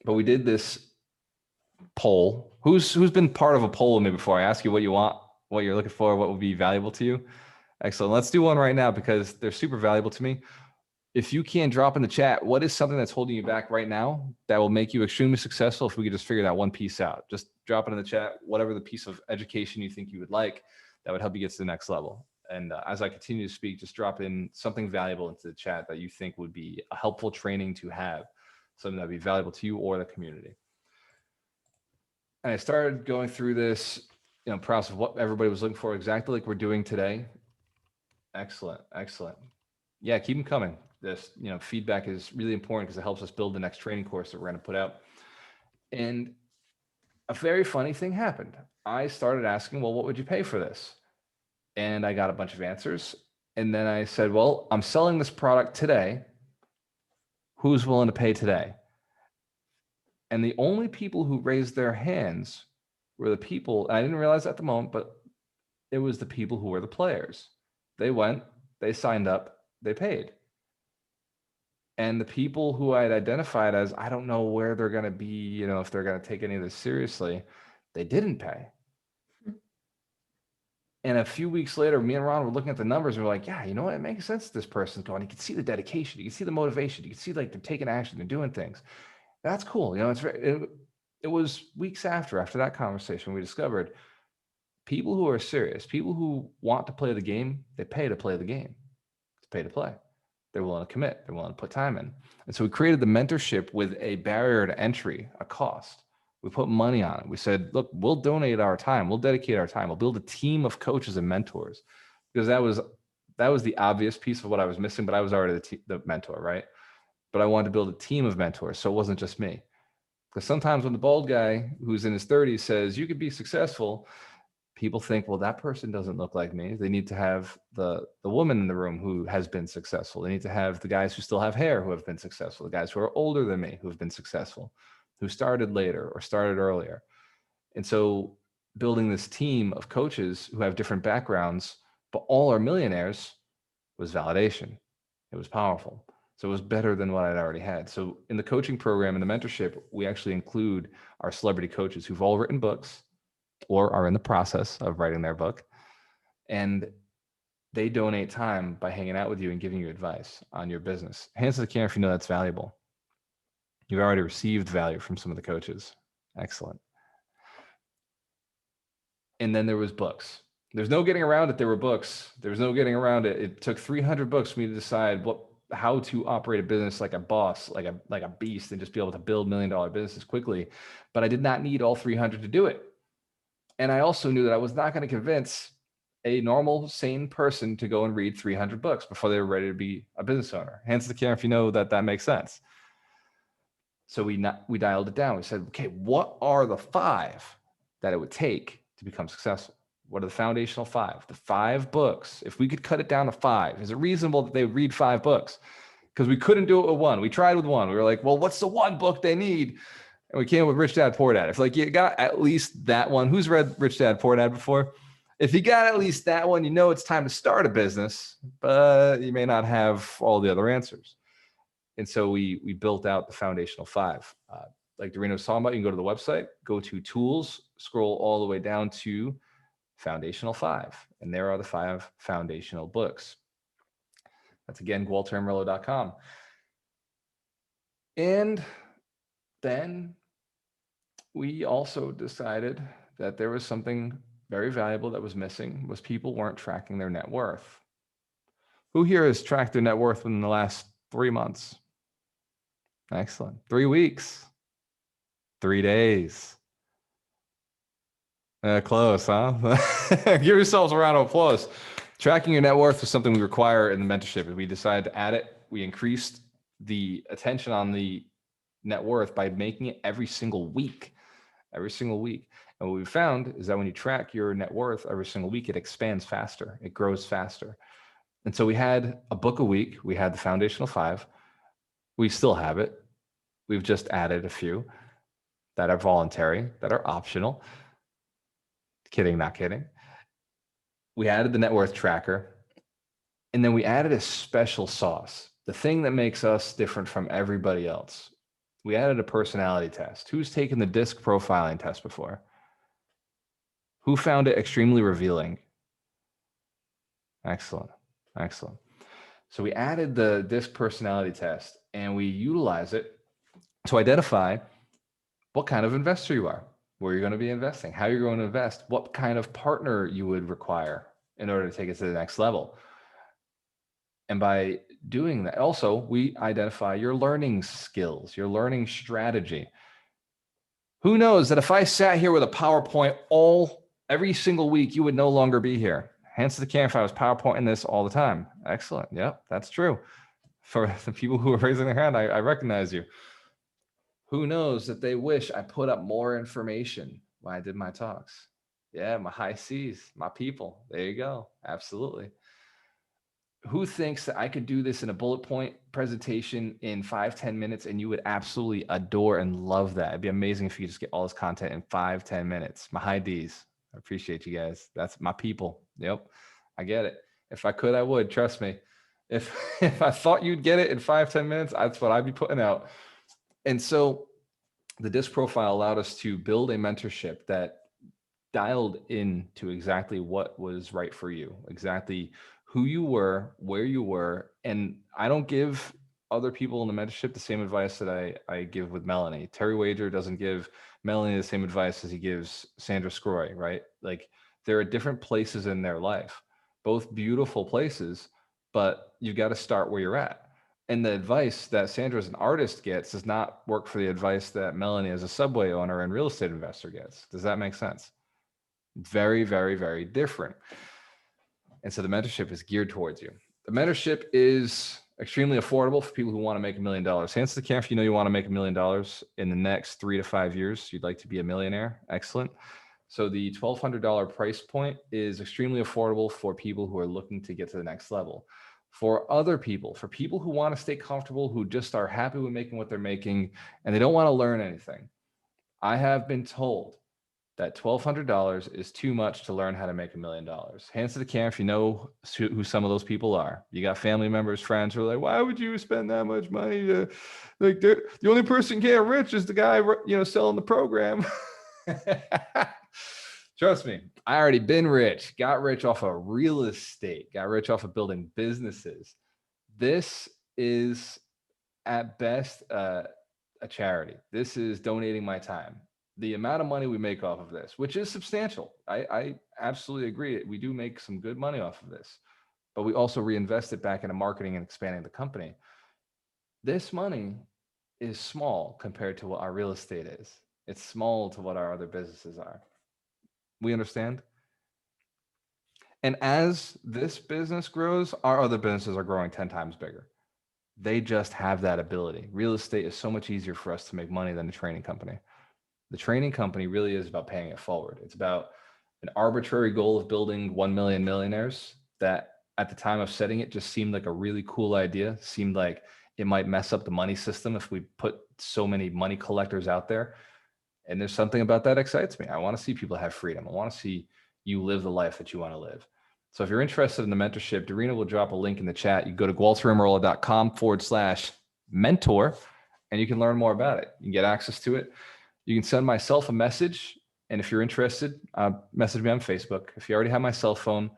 but we did this poll. Who's been part of a poll with me before? I ask you what you want, what you're looking for, what would be valuable to you. Excellent. Let's do one right now because they're super valuable to me. If you can drop in the chat, what is something that's holding you back right now that will make you extremely successful if we could just figure that one piece out? Just drop it in the chat, whatever the piece of education you think you would like that would help you get to the next level. And as I continue to speak, just drop in something valuable into the chat that you think would be a helpful training to have, something that would be valuable to you or the community. And I started going through this, process of what everybody was looking for, exactly like we're doing today. Excellent, excellent. Yeah, keep them coming. This, feedback is really important because it helps us build the next training course that we're going to put out. And a very funny thing happened. I started asking, well, what would you pay for this? And I got a bunch of answers. And then I said, well, I'm selling this product today. Who's willing to pay today? And the only people who raised their hands were the people, and I didn't realize at the moment, but it was the people who were the players. They went, they signed up, they paid. And the people who I had identified as, I don't know where they're going to be, if they're going to take any of this seriously, they didn't pay. And a few weeks later, me and Ron were looking at the numbers and we're like, yeah, you know what? It makes sense. This person's going. You can see the dedication. You can see the motivation. You can see like they're taking action. They're doing things. That's cool. It was weeks after that conversation, we discovered people who are serious, people who want to play the game, they pay to play the game. It's pay to play. They're willing to commit. They're willing to put time in. And so we created the mentorship with a barrier to entry, a cost. We put money on it. We said, look, we'll donate our time. We'll dedicate our time. We'll build a team of coaches and mentors, because that was the obvious piece of what I was missing, but I was already the mentor, right? But I wanted to build a team of mentors. So it wasn't just me. Because sometimes when the bald guy who's in his 30s says, you could be successful, people think, well, that person doesn't look like me. They need to have the woman in the room who has been successful. They need to have the guys who still have hair who have been successful, the guys who are older than me who have been successful, who started later or started earlier. And so building this team of coaches who have different backgrounds, but all are millionaires, was validation. It was powerful. So it was better than what I'd already had. So in the coaching program and the mentorship, we actually include our celebrity coaches who've all written books or are in the process of writing their book. And they donate time by hanging out with you and giving you advice on your business. Hands to the camera if you know that's valuable. You've already received value from some of the coaches. Excellent. And then there was books. There's no getting around it. There were books. There's no getting around it. It took 300 books for me to decide how to operate a business like a boss, like a beast, and just be able to build $1 million businesses quickly. But I did not need all 300 to do it. And I also knew that I was not going to convince a normal, sane person to go and read 300 books before they were ready to be a business owner. Hands to the camera if you know that makes sense. So we dialed it down. We said, okay, what are the 5 that it would take to become successful? What are the foundational 5? The 5 books. If we could cut it down to 5, is it reasonable that they would read 5 books? Because we couldn't do it with 1. We tried with 1. We were like, well, what's the 1 book they need? And we came up with Rich Dad, Poor Dad. If like you got at least that one, who's read Rich Dad, Poor Dad before? If you got at least that one, it's time to start a business, but you may not have all the other answers. And so we built out the foundational 5. Like Doreen was talking about, you can go to the website, go to tools, scroll all the way down to foundational 5. And there are the 5 foundational books. That's again, gualtermerillo.com. And then we also decided that there was something very valuable that was missing, was people weren't tracking their net worth. Who here has tracked their net worth within the last 3 months? Excellent. 3 weeks. 3 days. Close, huh? Give yourselves a round of applause. Tracking your net worth was something we require in the mentorship. We decided to add it. We increased the attention on the net worth by making it every single week. Every single week. And what we found is that when you track your net worth every single week, it expands faster. It grows faster. And so we had a book a week. We had the foundational 5. We still have it. We've just added a few that are voluntary, that are optional. Kidding, not kidding. We added the net worth tracker. And then we added a special sauce, the thing that makes us different from everybody else. We added a personality test. Who's taken the DISC profiling test before? Who found it extremely revealing? Excellent. Excellent. So we added the DISC personality test and we utilize it to identify what kind of investor you are, where you're going to be investing, how you're going to invest, what kind of partner you would require in order to take it to the next level. And by doing that, also, we identify your learning skills, your learning strategy. Who knows that if I sat here with a PowerPoint every single week, you would no longer be here. Hands to the camera if I was PowerPointing this all the time. Excellent. Yep, that's true. For the people who are raising their hand, I recognize you. Who knows that they wish I put up more information when I did my talks. Yeah, my high C's, my people. There you go. Absolutely. Who thinks that I could do this in a bullet point presentation in 5-10 minutes and you would absolutely adore and love that? It'd be amazing if you could just get all this content in 5-10 minutes. My high D's. I appreciate you guys. That's my people. Yep. I get it. If I could, I would. Trust me. If I thought you'd get it in 5-10 minutes, that's what I'd be putting out. And so the DISC profile allowed us to build a mentorship that dialed into exactly what was right for you, exactly who you were, where you were. And I don't give other people in the mentorship the same advice that I give with Melanie. Terry Wager doesn't give Melanie the same advice as he gives Sandra Scroy, right? Like there are different places in their life, both beautiful places, but you got to start where you're at. And the advice that Sandra as an artist gets does not work for the advice that Melanie as a Subway owner and real estate investor gets. Does that make sense? Very, very, very different. And so the mentorship is geared towards you. The mentorship is extremely affordable for people who want to make $1 million. Hands to the camera if you know you want to make $1 million in the next 3 to 5 years. You'd like to be a millionaire. Excellent. So the $1,200 price point is extremely affordable for people who are looking to get to the next level. For other people, for people who want to stay comfortable, who just are happy with making what they're making, and they don't want to learn anything, I have been told that $1,200 is too much to learn how to make $1 million. Hands to the camera if you know who some of those people are. You got family members, friends who are like, why would you spend that much money? Like the only person getting rich is the guy, selling the program. Trust me, I already been rich, got rich off of real estate, got rich off of building businesses. This is at best a charity. This is donating my time. The amount of money we make off of this, which is substantial. I absolutely agree. We do make some good money off of this, but we also reinvest it back into marketing and expanding the company. This money is small compared to what our real estate is. It's small to what our other businesses are. We understand? And as this business grows, our other businesses are growing 10 times bigger. They just have that ability. Real estate is so much easier for us to make money than a training company. The training company really is about paying it forward. It's about an arbitrary goal of building 1 million millionaires that at the time of setting it just seemed like a really cool idea, seemed like it might mess up the money system if we put so many money collectors out there. And there's something about that excites me. I want to see people have freedom. I want to see you live the life that you want to live. So if you're interested in the mentorship, Dorina will drop a link in the chat. You go to gualtieramarola.com/mentor, and you can learn more about it. You can get access to it. You can send myself a message. And if you're interested, message me on Facebook. If you already have my cell phone,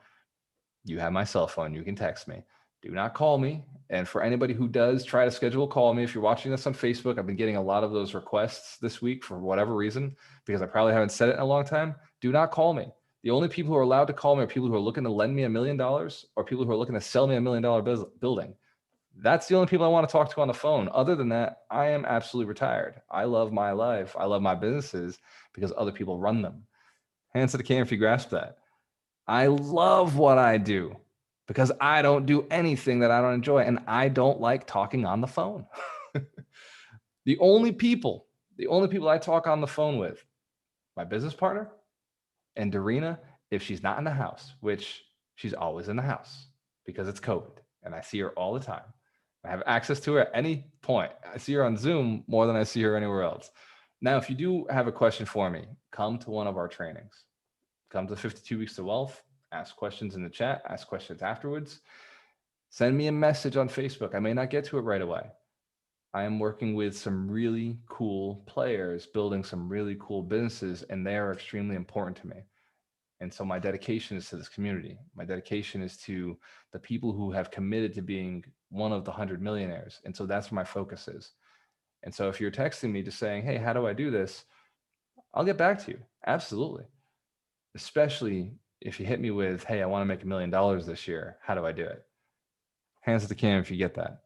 you have my cell phone. You can text me. Do not call me. And for anybody who does try to schedule a call me, if you're watching this on Facebook, I've been getting a lot of those requests this week for whatever reason, because I probably haven't said it in a long time. Do not call me. The only people who are allowed to call me are people who are looking to lend me $1 million or people who are looking to sell me $1 million building. That's the only people I want to talk to on the phone. Other than that, I am absolutely retired. I love my life. I love my businesses because other people run them. Hands to the camera if you grasp that. I love what I do because I don't do anything that I don't enjoy, and I don't like talking on the phone. The only people I talk on the phone with, my business partner and Darina, if she's not in the house, which she's always in the house because it's COVID and I see her all the time. I have access to her at any point. I see her on Zoom more than I see her anywhere else. Now, if you do have a question for me, come to one of our trainings. Come to 52 Weeks to Wealth, ask questions in the chat, ask questions afterwards. Send me a message on Facebook. I may not get to it right away. I am working with some really cool players, building some really cool businesses, and they are extremely important to me. And so my dedication is to this community. My dedication is to the people who have committed to being one of the 100 millionaires. And so that's where my focus is. And so if you're texting me just saying, hey, how do I do this? I'll get back to you. Absolutely. Especially if you hit me with, hey, I want to make $1 million this year. How do I do it? Hands at the camera if you get that.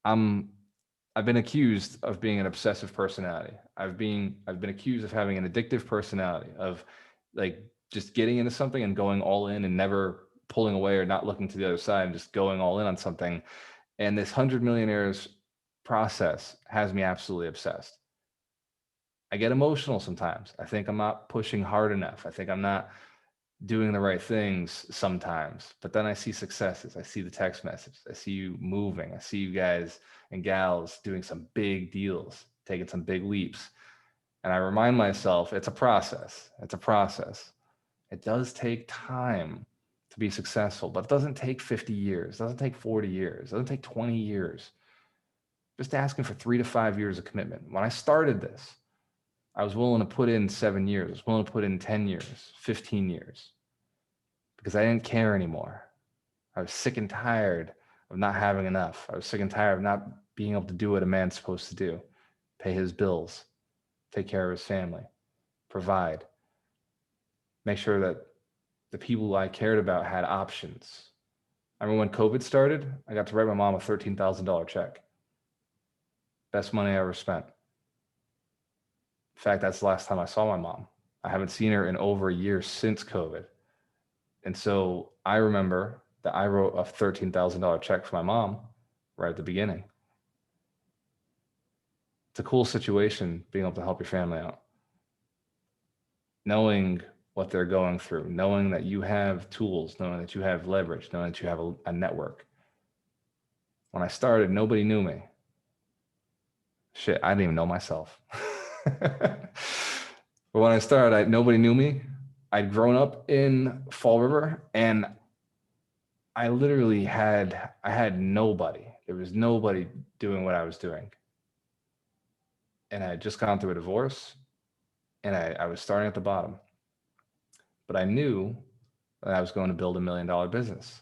I've been accused of being an obsessive personality. I've been accused of having an addictive personality, of like just getting into something and going all in and never pulling away or not looking to the other side and just going all in on something. And this 100 millionaires process has me absolutely obsessed. I get emotional sometimes. I think I'm not pushing hard enough. I think I'm not doing the right things sometimes, but then I see successes. I see the text messages. I see you moving. I see you guys and gals doing some big deals, taking some big leaps. And I remind myself, it's a process. It's a process. It does take time to be successful, but it doesn't take 50 years. It doesn't take 40 years. It doesn't take 20 years. Just asking for 3 to 5 years of commitment. When I started this, I was willing to put in 7 years. I was willing to put in 10 years, 15 years, because I didn't care anymore. I was sick and tired of not having enough. I was sick and tired of not being able to do what a man's supposed to do: pay his bills, take care of his family, provide, make sure that the people who I cared about had options. I remember when COVID started, I got to write my mom a $13,000 check. Best money I ever spent. In fact, that's the last time I saw my mom. I haven't seen her in over a year since COVID. And so I remember that I wrote a $13,000 check for my mom right at the beginning. It's a cool situation being able to help your family out. Knowing what they're going through, knowing that you have tools, knowing that you have leverage, knowing that you have a network. When I started, nobody knew me. Shit, I didn't even know myself. But when I started, nobody knew me. I'd grown up in Fall River, and I literally had nobody. There was nobody doing what I was doing. And I had just gone through a divorce, and I was starting at the bottom. But I knew that I was going to build $1 million business.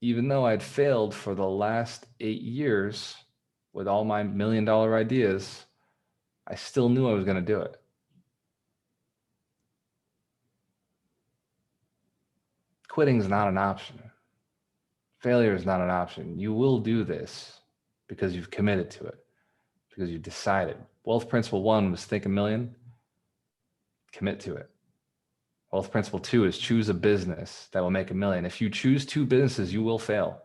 Even though I'd failed for the last 8 years with all my $1 million ideas, I still knew I was going to do it. Quitting is not an option. Failure is not an option. You will do this because you've committed to it, because you've decided. Wealth Principle 1 was think $1 million, commit to it. Wealth Principle 2 is choose a business that will make $1 million. If you choose 2 businesses, you will fail.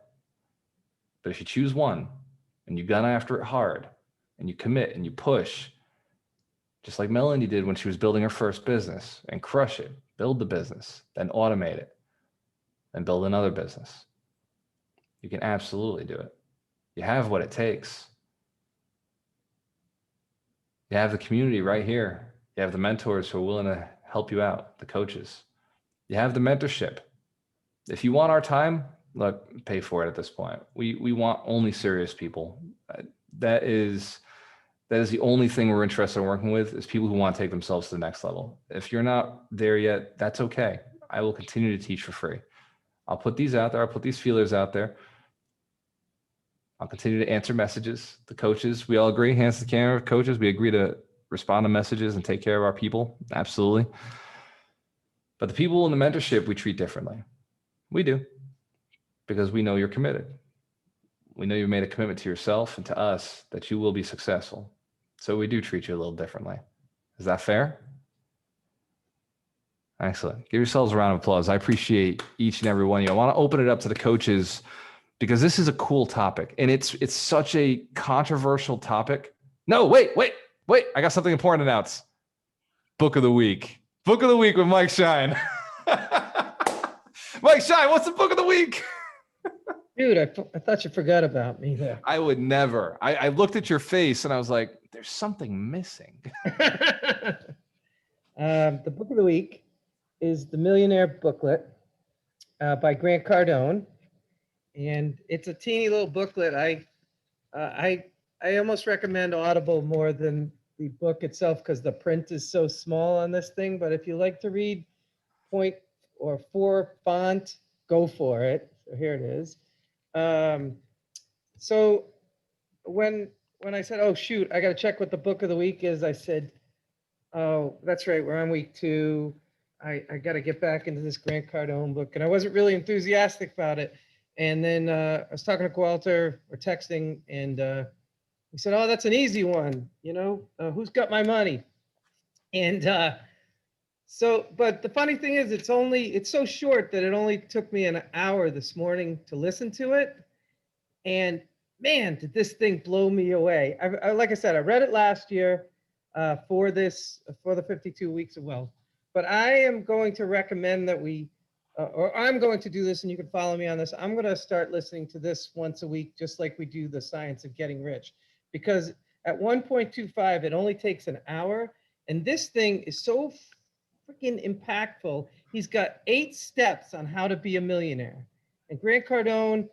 But if you choose one and you gun after it hard and you commit and you push, just like Melanie did when she was building her first business, and crush it, build the business, then automate it, then build another business, you can absolutely do it. You have what it takes. You have the community right here. You have the mentors who are willing to help you out, the coaches. You have the mentorship. If you want our time, look, pay for it at this point. We want only serious people. That is the only thing we're interested in working with, is people who want to take themselves to the next level. If you're not there yet, that's okay. I will continue to teach for free. I'll put these out there. I'll put these feelers out there. I'll continue to answer messages. The coaches, we all agree, hands to the camera, coaches, we agree to respond to messages and take care of our people. Absolutely. But the people in the mentorship, we treat differently. We do, because we know you're committed. we know you've made a commitment to yourself and to us that you will be successful. So we do treat you a little differently. Is that fair? Excellent. Give yourselves a round of applause. I appreciate each and every one of you. I want to open it up to the coaches because this is a cool topic and it's such a controversial topic. No, wait. I got something important to announce. Book of the week. Book of the week with Mike Shine. Mike Shine, what's the book of the week? Dude, I thought you forgot about me there. I would never. I looked at your face and I was like, there's something missing. The book of the week is the Millionaire Booklet by Grant Cardone. And it's a teeny little booklet. I almost recommend Audible more than the book itself because the print is so small on this thing. But if you like to read point or 4 font, go for it. So here it is. So when I said, oh shoot, I got to check what the book of the week is, I said, oh, that's right, we're on week 2. I got to get back into this Grant Cardone book. And I wasn't really enthusiastic about it. And then I was talking to Walter or texting, and he said, oh, that's an easy one. Who's got my money? And but the funny thing is, it's so short that it only took me an hour this morning to listen to it. And man, did this thing blow me away. Like I said, I read it last year for the 52 Weeks of Wealth. But I am going to recommend that or I'm going to do this, and you can follow me on this. I'm going to start listening to this once a week, just like we do the Science of Getting Rich. Because at 1.25, it only takes an hour. And this thing is so freaking impactful. He's got 8 steps on how to be a millionaire. And Grant Cardone,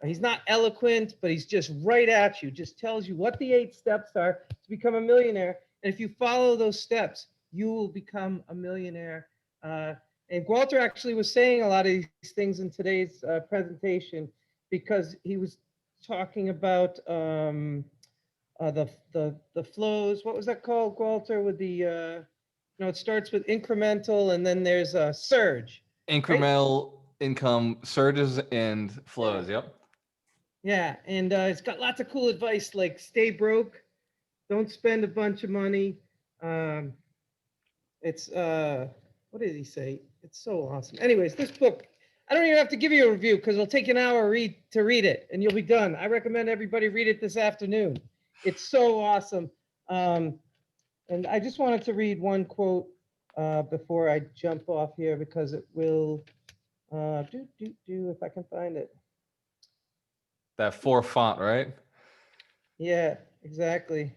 he's not eloquent, but he's just right at you, just tells you what the 8 steps are to become a millionaire. And if you follow those steps, you will become a millionaire. And Walter actually was saying a lot of these things in today's presentation because he was talking about the flows. What was that called, Walter? With the it starts with incremental, and then there's a surge. Incremental income surges and flows. Yep. Yeah, and it's got lots of cool advice like stay broke, don't spend a bunch of money. It's what did he say? It's so awesome. Anyways, this book, I don't even have to give you a review because it'll take you an hour to read it and you'll be done. I recommend everybody read it this afternoon. It's so awesome. And I just wanted to read one quote before I jump off here because it will if I can find it. That 4 font, right? Yeah, exactly.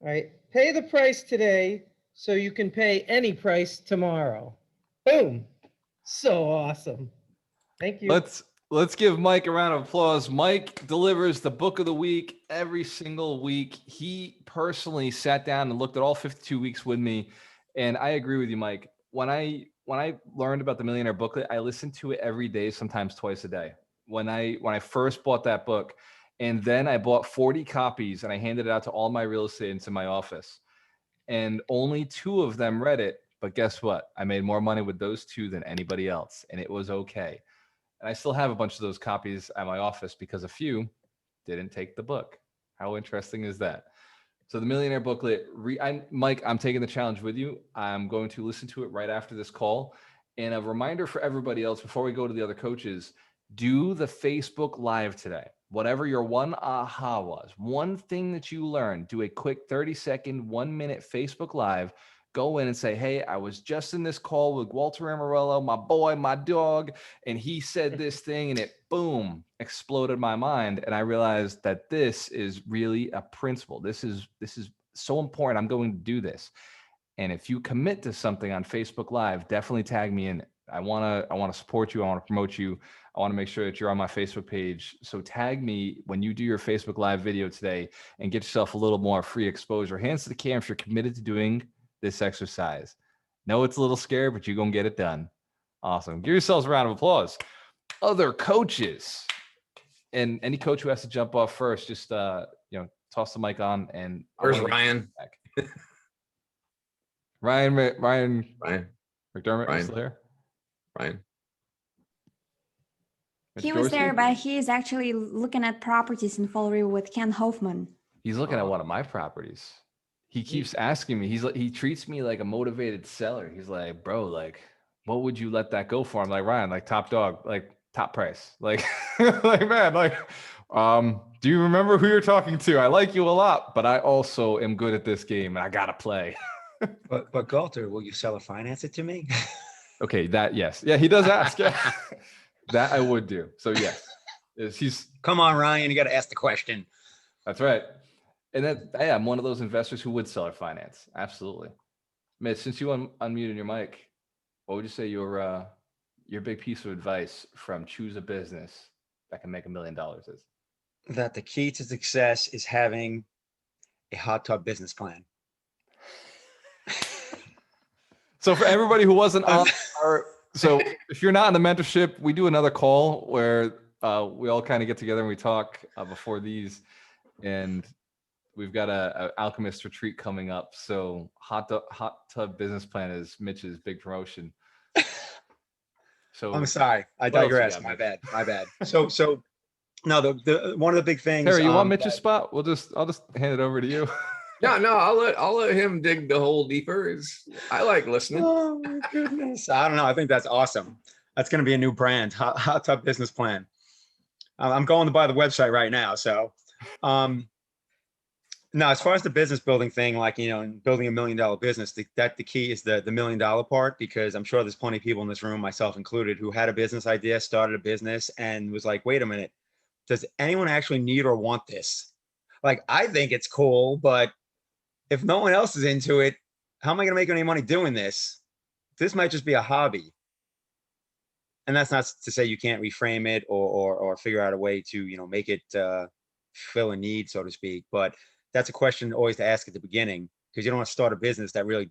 All right. Pay the price today so you can pay any price tomorrow. Boom. So awesome. Thank you. Let's give Mike a round of applause. Mike delivers the book of the week every single week. He personally sat down and looked at all 52 weeks with me. And I agree with you, Mike. When I learned about the Millionaire Booklet, I listened to it every day, sometimes twice a day. When I first bought that book, and then I bought 40 copies and I handed it out to all my real estate agents in my office. And only 2 of them read it. But guess what? I made more money with those 2 than anybody else. And it was okay. And I still have a bunch of those copies at my office because a few didn't take the book. How interesting is that? So the Millionaire Booklet, Mike, I'm taking the challenge with you. I'm going to listen to it right after this call. And a reminder for everybody else, before we go to the other coaches, do the Facebook Live today. Whatever your one aha was, one thing that you learned, do a quick 30-second, 1-minute Facebook Live. Go in and say, hey, I was just in this call with Walter Amarello, my boy, my dog, and he said this thing, and it, boom, exploded my mind. And I realized that this is really a principle. This is so important. I'm going to do this. And if you commit to something on Facebook Live, definitely tag me in it. I want to support you. I want to promote you. I want to make sure that you're on my Facebook page. So tag me when you do your Facebook Live video today and get yourself a little more free exposure. Hands to the camera if you're committed to doing this exercise. Know it's a little scary, but you're going to get it done. Awesome. Give yourselves a round of applause. Other coaches, and any coach who has to jump off first, just toss the mic on. And Where's Ryan? Ryan McDermott, Ryan. is still here? Ryan. He was there, but he is actually looking at properties in Fall River with Ken Hoffman. He's looking at one of my properties. He keeps asking me. He treats me like a motivated seller. He's like, bro, like, what would you let that go for? I'm like, Ryan, like top dog, like top price. Like, like, man, like, do you remember who you're talking to? I like you a lot, but I also am good at this game and I gotta play. But Galter, will you sell or finance it to me? Okay, that yes. Yeah, he does ask. Yeah. That I would do. So yes. He's Come on, Ryan, you got to ask the question. That's right. And that I am one of those investors who would sell or finance. Absolutely. Mitch, since you unmuted your mic, what would you say your big piece of advice from choose a business that can make $1 million is? That the key to success is having a hot tub business plan. So for everybody who wasn't on so if you're not in the mentorship, we do another call where we all kind of get together and we talk before these, and we've got a alchemist retreat coming up. So hot tub business plan is Mitch's big promotion. So I'm sorry, I digress. My bad. So no, the one of the big things. Terry, you want Mitch's spot? I'll just hand it over to you. No, I'll let him dig the hole deeper. I like listening. Oh my goodness. I don't know. I think that's awesome. That's going to be a new brand, hot tub business plan. I'm going to buy the website right now. So, no, as far as the business building thing, like, building $1 million business, the key is the $1 million part, because I'm sure there's plenty of people in this room, myself included, who had a business idea, started a business and was like, wait a minute, does anyone actually need or want this? Like, I think it's cool, but if no one else is into it, how am I going to make any money doing this? This might just be a hobby. And that's not to say you can't reframe it or figure out a way to, make it fill a need, so to speak. But that's a question always to ask at the beginning, because you don't want to start a business that really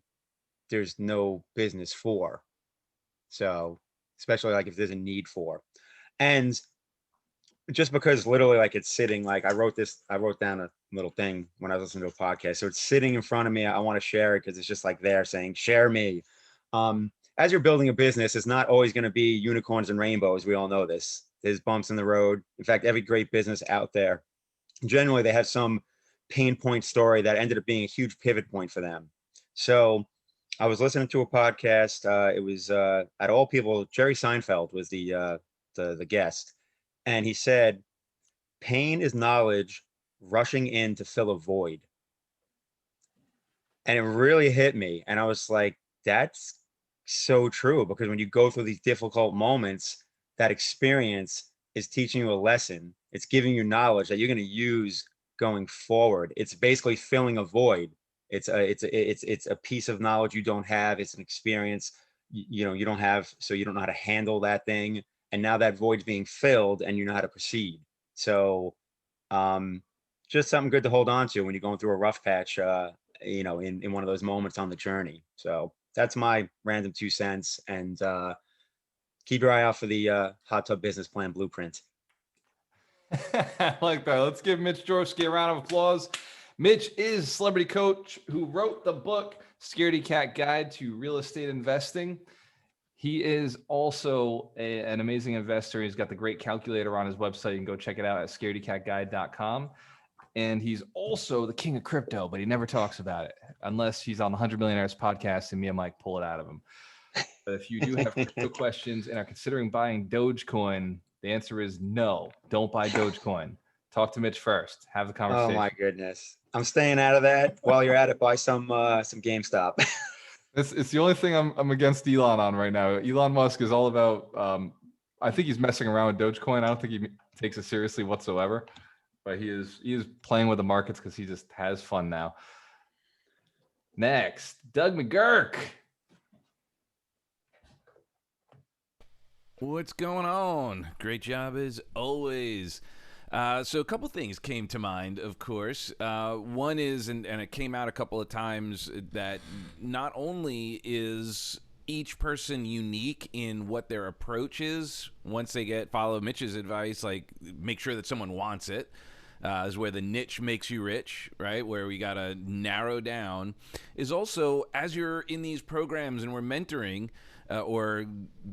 there's no business for. So especially like if there's a need for. And just because literally like it's sitting, like I wrote down a little thing when I was listening to a podcast. So it's sitting in front of me. I want to share it because it's just like there saying, share me. As you're building a business, it's not always going to be unicorns and rainbows. We all know this. There's bumps in the road. In fact, every great business out there, generally they have some pain point story that ended up being a huge pivot point for them. So I was listening to a podcast. It was at all people, Jerry Seinfeld was the guest. And he said, pain is knowledge rushing in to fill a void. And it really hit me. And I was like, that's so true, because when you go through these difficult moments, that experience is teaching you a lesson. It's giving you knowledge that you're going to use going forward. It's basically filling a void. It's a piece of knowledge you don't have. It's an experience, you don't have, so you don't know how to handle that thing. And now that void's being filled and you know how to proceed. So just something good to hold on to when you're going through a rough patch, in one of those moments on the journey. So that's my random 2 cents. And keep your eye out for the hot tub business plan blueprint. I like that. Let's give Mitch Jorski a round of applause. Mitch is a celebrity coach who wrote the book, Scaredy Cat Guide to Real Estate Investing. He is also an amazing investor. He's got the great calculator on his website. You can go check it out at scaredycatguide.com. And he's also the king of crypto, but he never talks about it unless he's on the 100 Millionaires podcast and me and Mike pull it out of him. But if you do have crypto questions and are considering buying Dogecoin, the answer is no, don't buy Dogecoin. Talk to Mitch first. Have the conversation. Oh my goodness. I'm staying out of that. While you're at it, buy some GameStop. It's the only thing I'm against Elon on right now. Elon Musk is all about, I think he's messing around with Dogecoin. I don't think he takes it seriously whatsoever, but he is playing with the markets because he just has fun now. Next, Doug McGurk. What's going on? Great job as always. So a couple things came to mind, of course. One is, and it came out a couple of times, that not only is each person unique in what their approach is, once they follow Mitch's advice, like make sure that someone wants it, is where the niche makes you rich, right? Where we got to narrow down, is also as you're in these programs and we're mentoring, or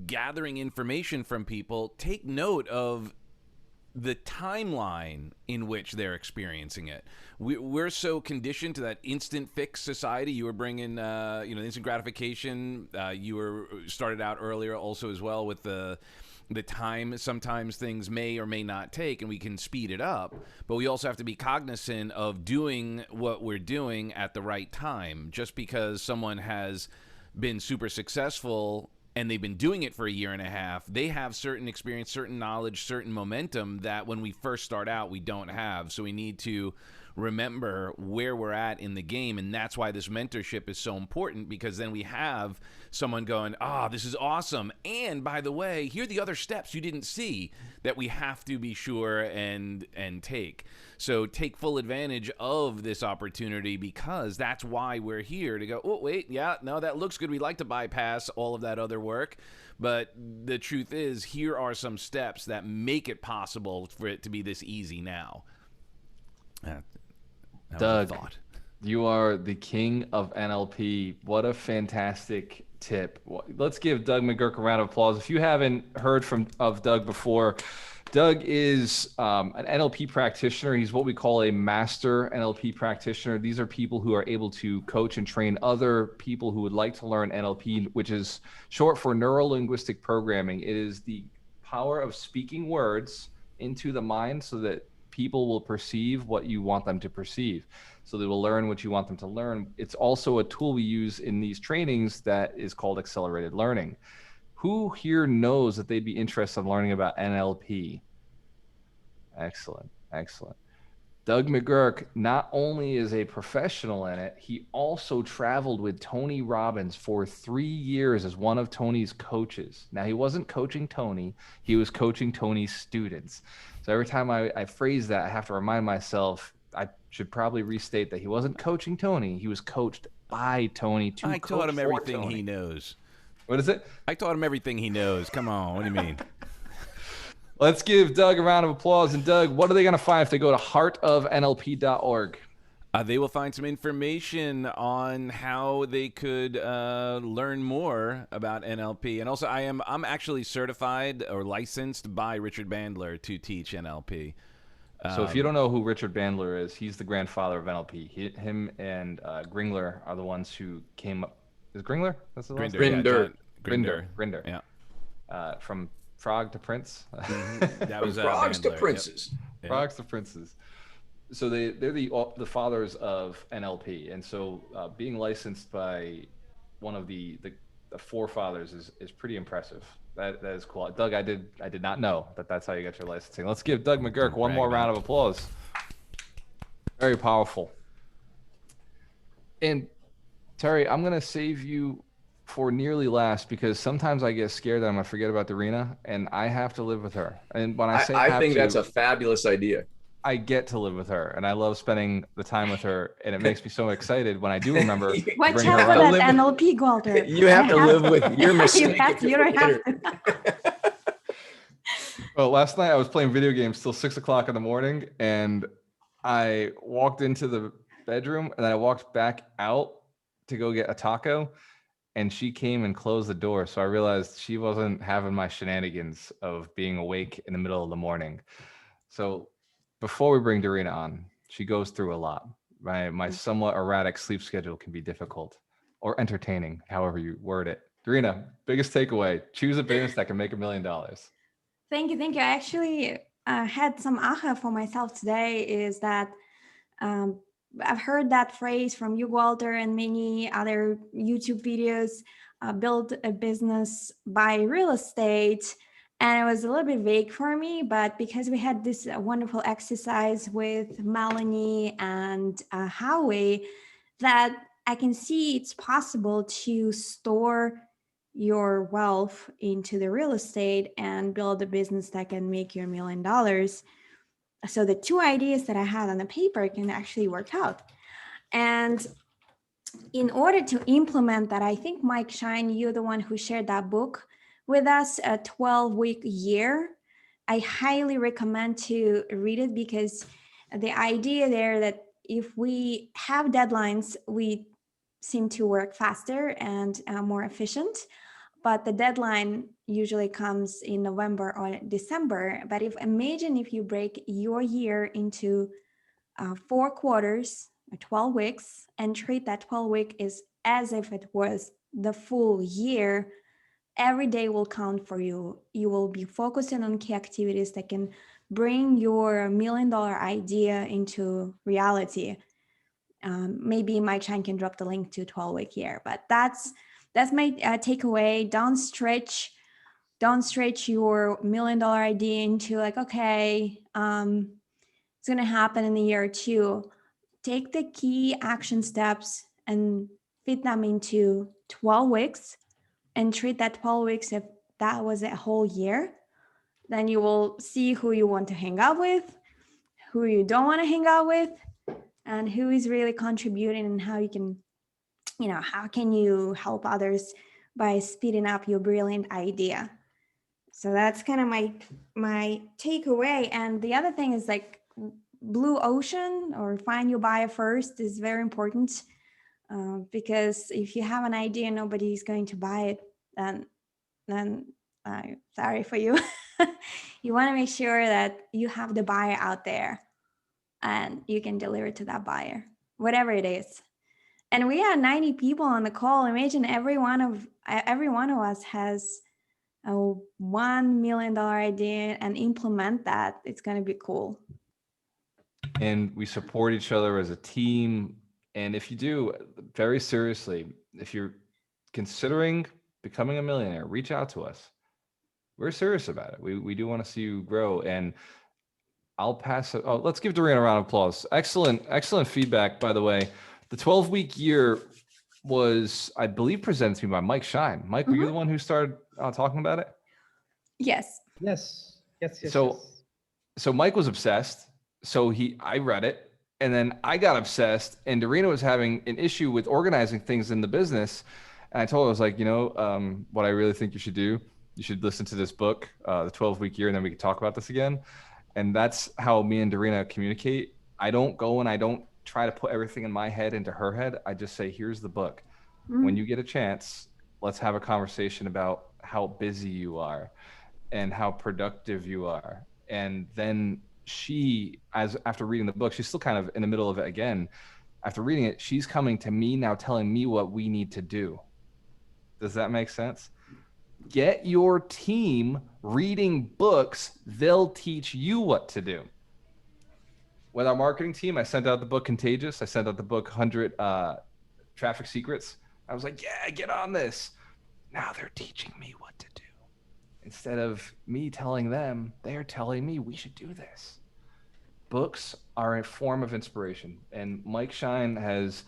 gathering information from people, take note of the timeline in which they're experiencing it. We're so conditioned to that instant fix society. You were bringing, instant gratification. You were started out earlier also as well with the time sometimes things may or may not take, and we can speed it up. But we also have to be cognizant of doing what we're doing at the right time. Just because someone has been super successful and they've been doing it for a year and a half, they have certain experience, certain knowledge, certain momentum that when we first start out, we don't have. So we need to remember where we're at in the game. And that's why this mentorship is so important, because then we have someone going, this is awesome. And by the way, here are the other steps you didn't see that we have to be sure and take. So take full advantage of this opportunity, because that's why we're here to go, oh, wait, yeah, no, that looks good. We'd like to bypass all of that other work. But the truth is, here are some steps that make it possible for it to be this easy now. Doug, you are the king of NLP. What a fantastic tip. Let's give Doug McGurk a round of applause. If you haven't heard of Doug before, Doug is an NLP practitioner. He's what we call a master NLP practitioner. These are people who are able to coach and train other people who would like to learn NLP, which is short for neuro-linguistic programming. It is the power of speaking words into the mind so that people will perceive what you want them to perceive. So they will learn what you want them to learn. It's also a tool we use in these trainings that is called accelerated learning. Who here knows that they'd be interested in learning about NLP? Excellent, excellent. Doug McGurk not only is a professional in it, he also traveled with Tony Robbins for 3 years as one of Tony's coaches. Now, he wasn't coaching Tony, he was coaching Tony's students. So every time I phrase that, I have to remind myself, I should probably restate that he wasn't coaching Tony, he was coached by Tony to I coach taught him for everything Tony. he knows. What is it? I taught him everything he knows. Come on, what do you mean? Let's give Doug a round of applause. And Doug, what are they going to find if they go to heartofnlp.org? They will find some information on how they could learn more about NLP. And also, I'm actually certified or licensed by Richard Bandler to teach NLP. So if you don't know who Richard Bandler is, he's the grandfather of NLP. Him and Gringler are the ones who came up. Is Gringler? That's the last name? Grinder. Yeah. From Frog to Prince. That was Frogs to Bandler. Princes. Yep. Frogs to Princes. So they're the fathers of NLP. And so being licensed by one of the forefathers is pretty impressive. That is cool. Doug, I did not know that's how you got your licensing. Let's give Doug McGurk one more round of applause. Very powerful. And Terry, I'm going to save you for nearly last, because sometimes I get scared that I'm going to forget about Darina, and I have to live with her. And when I say I think that's a fabulous idea. I get to live with her, and I love spending the time with her, and it makes me so excited when I do remember. Watch bring out her for around. that NLP, Walter. You have to live with your mistake. You don't have to. Well, last night I was playing video games till 6 o'clock in the morning, and I walked into the bedroom, and then I walked back out to go get a taco, and she came and closed the door. So I realized she wasn't having my shenanigans of being awake in the middle of the morning. So before we bring Darina on, she goes through a lot. My somewhat erratic sleep schedule can be difficult or entertaining, however you word it. Darina, biggest takeaway: choose a business that can make $1 million. Thank you. I actually had some aha for myself today, is that I've heard that phrase from you, Walter, and many other YouTube videos, build a business, buy real estate. And it was a little bit vague for me, but because we had this wonderful exercise with Melanie and Howie, that I can see it's possible to store your wealth into the real estate and build a business that can make you $1 million. So the two ideas that I had on the paper can actually work out. And in order to implement that, I think, Mike Shine, you're the one who shared that book with us, a 12-week year. I highly recommend to read it, because the idea there that if we have deadlines, we seem to work faster and more efficient. but the deadline usually comes in November or December. But imagine if you break your year into 4 quarters or 12 weeks and treat that 12 week is as if it was the full year. Every day will count for you. You will be focusing on key activities that can bring your $1 million idea into reality. Maybe Mike Shine can drop the link to 12-week year, but that's my takeaway. Don't stretch your $1 million idea into like, okay, it's going to happen in a year or two. Take the key action steps and fit them into 12 weeks and treat that 12 weeks if that was a whole year. Then you will see who you want to hang out with, who you don't want to hang out with, and who is really contributing, and how you can, how can you help others by speeding up your brilliant idea. So that's kind of my takeaway. And the other thing is like blue ocean, or find your buyer first, is very important, because if you have an idea and nobody's going to buy it, then sorry for you. You want to make sure that you have the buyer out there and you can deliver to that buyer, whatever it is. And we are 90 people on the call. Imagine every one of us has a $1 million idea and implement that. It's going to be cool. And we support each other as a team. And if you do, very seriously, if you're considering becoming a millionaire, reach out to us. We're serious about it. We do want to see you grow. And I'll pass it. Oh, let's give Doreen a round of applause. Excellent feedback, by the way. The 12-week year was, I believe, presented to me by Mike Shine. Mike, were you the one who started talking about it? Yes. Yes. So Mike was obsessed. So I read it, and then I got obsessed, and Doreen was having an issue with organizing things in the business. And I told her, I was like, what I really think you should do, you should listen to this book, the 12-week year, and then we can talk about this again. And that's how me and Doreen communicate. I don't go and I don't try to put everything in my head into her head. I just say, here's the book. When you get a chance, let's have a conversation about how busy you are and how productive you are. And then after reading the book, she's still kind of in the middle of it again. After reading it, she's coming to me now, telling me what we need to do. Does that make sense? Get your team reading books. They'll teach you what to do. With our marketing team, I sent out the book Contagious. I sent out the book 100 Traffic Secrets. I was like, yeah, get on this. Now they're teaching me what to do. Instead of me telling them, they are telling me we should do this. Books are a form of inspiration. And Mike Shine has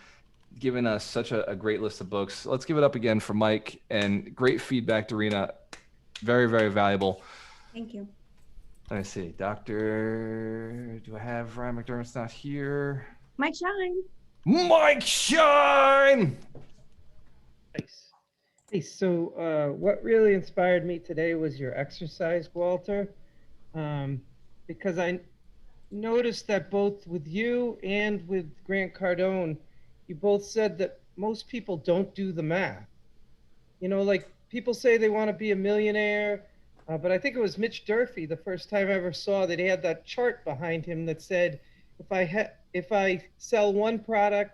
given us such a great list of books. Let's give it up again for Mike, and great feedback, Dorina. Very, very valuable. Thank you. Let me see. Do I have Ryan McDermott's not here? Mike Shine. Mike Shine! Nice. Hey, so what really inspired me today was your exercise, Walter, because I noticed that both with you and with Grant Cardone, you both said that most people don't do the math. Like people say they want to be a millionaire, but I think it was Mitch Durfee the first time I ever saw that he had that chart behind him that said, if I sell one product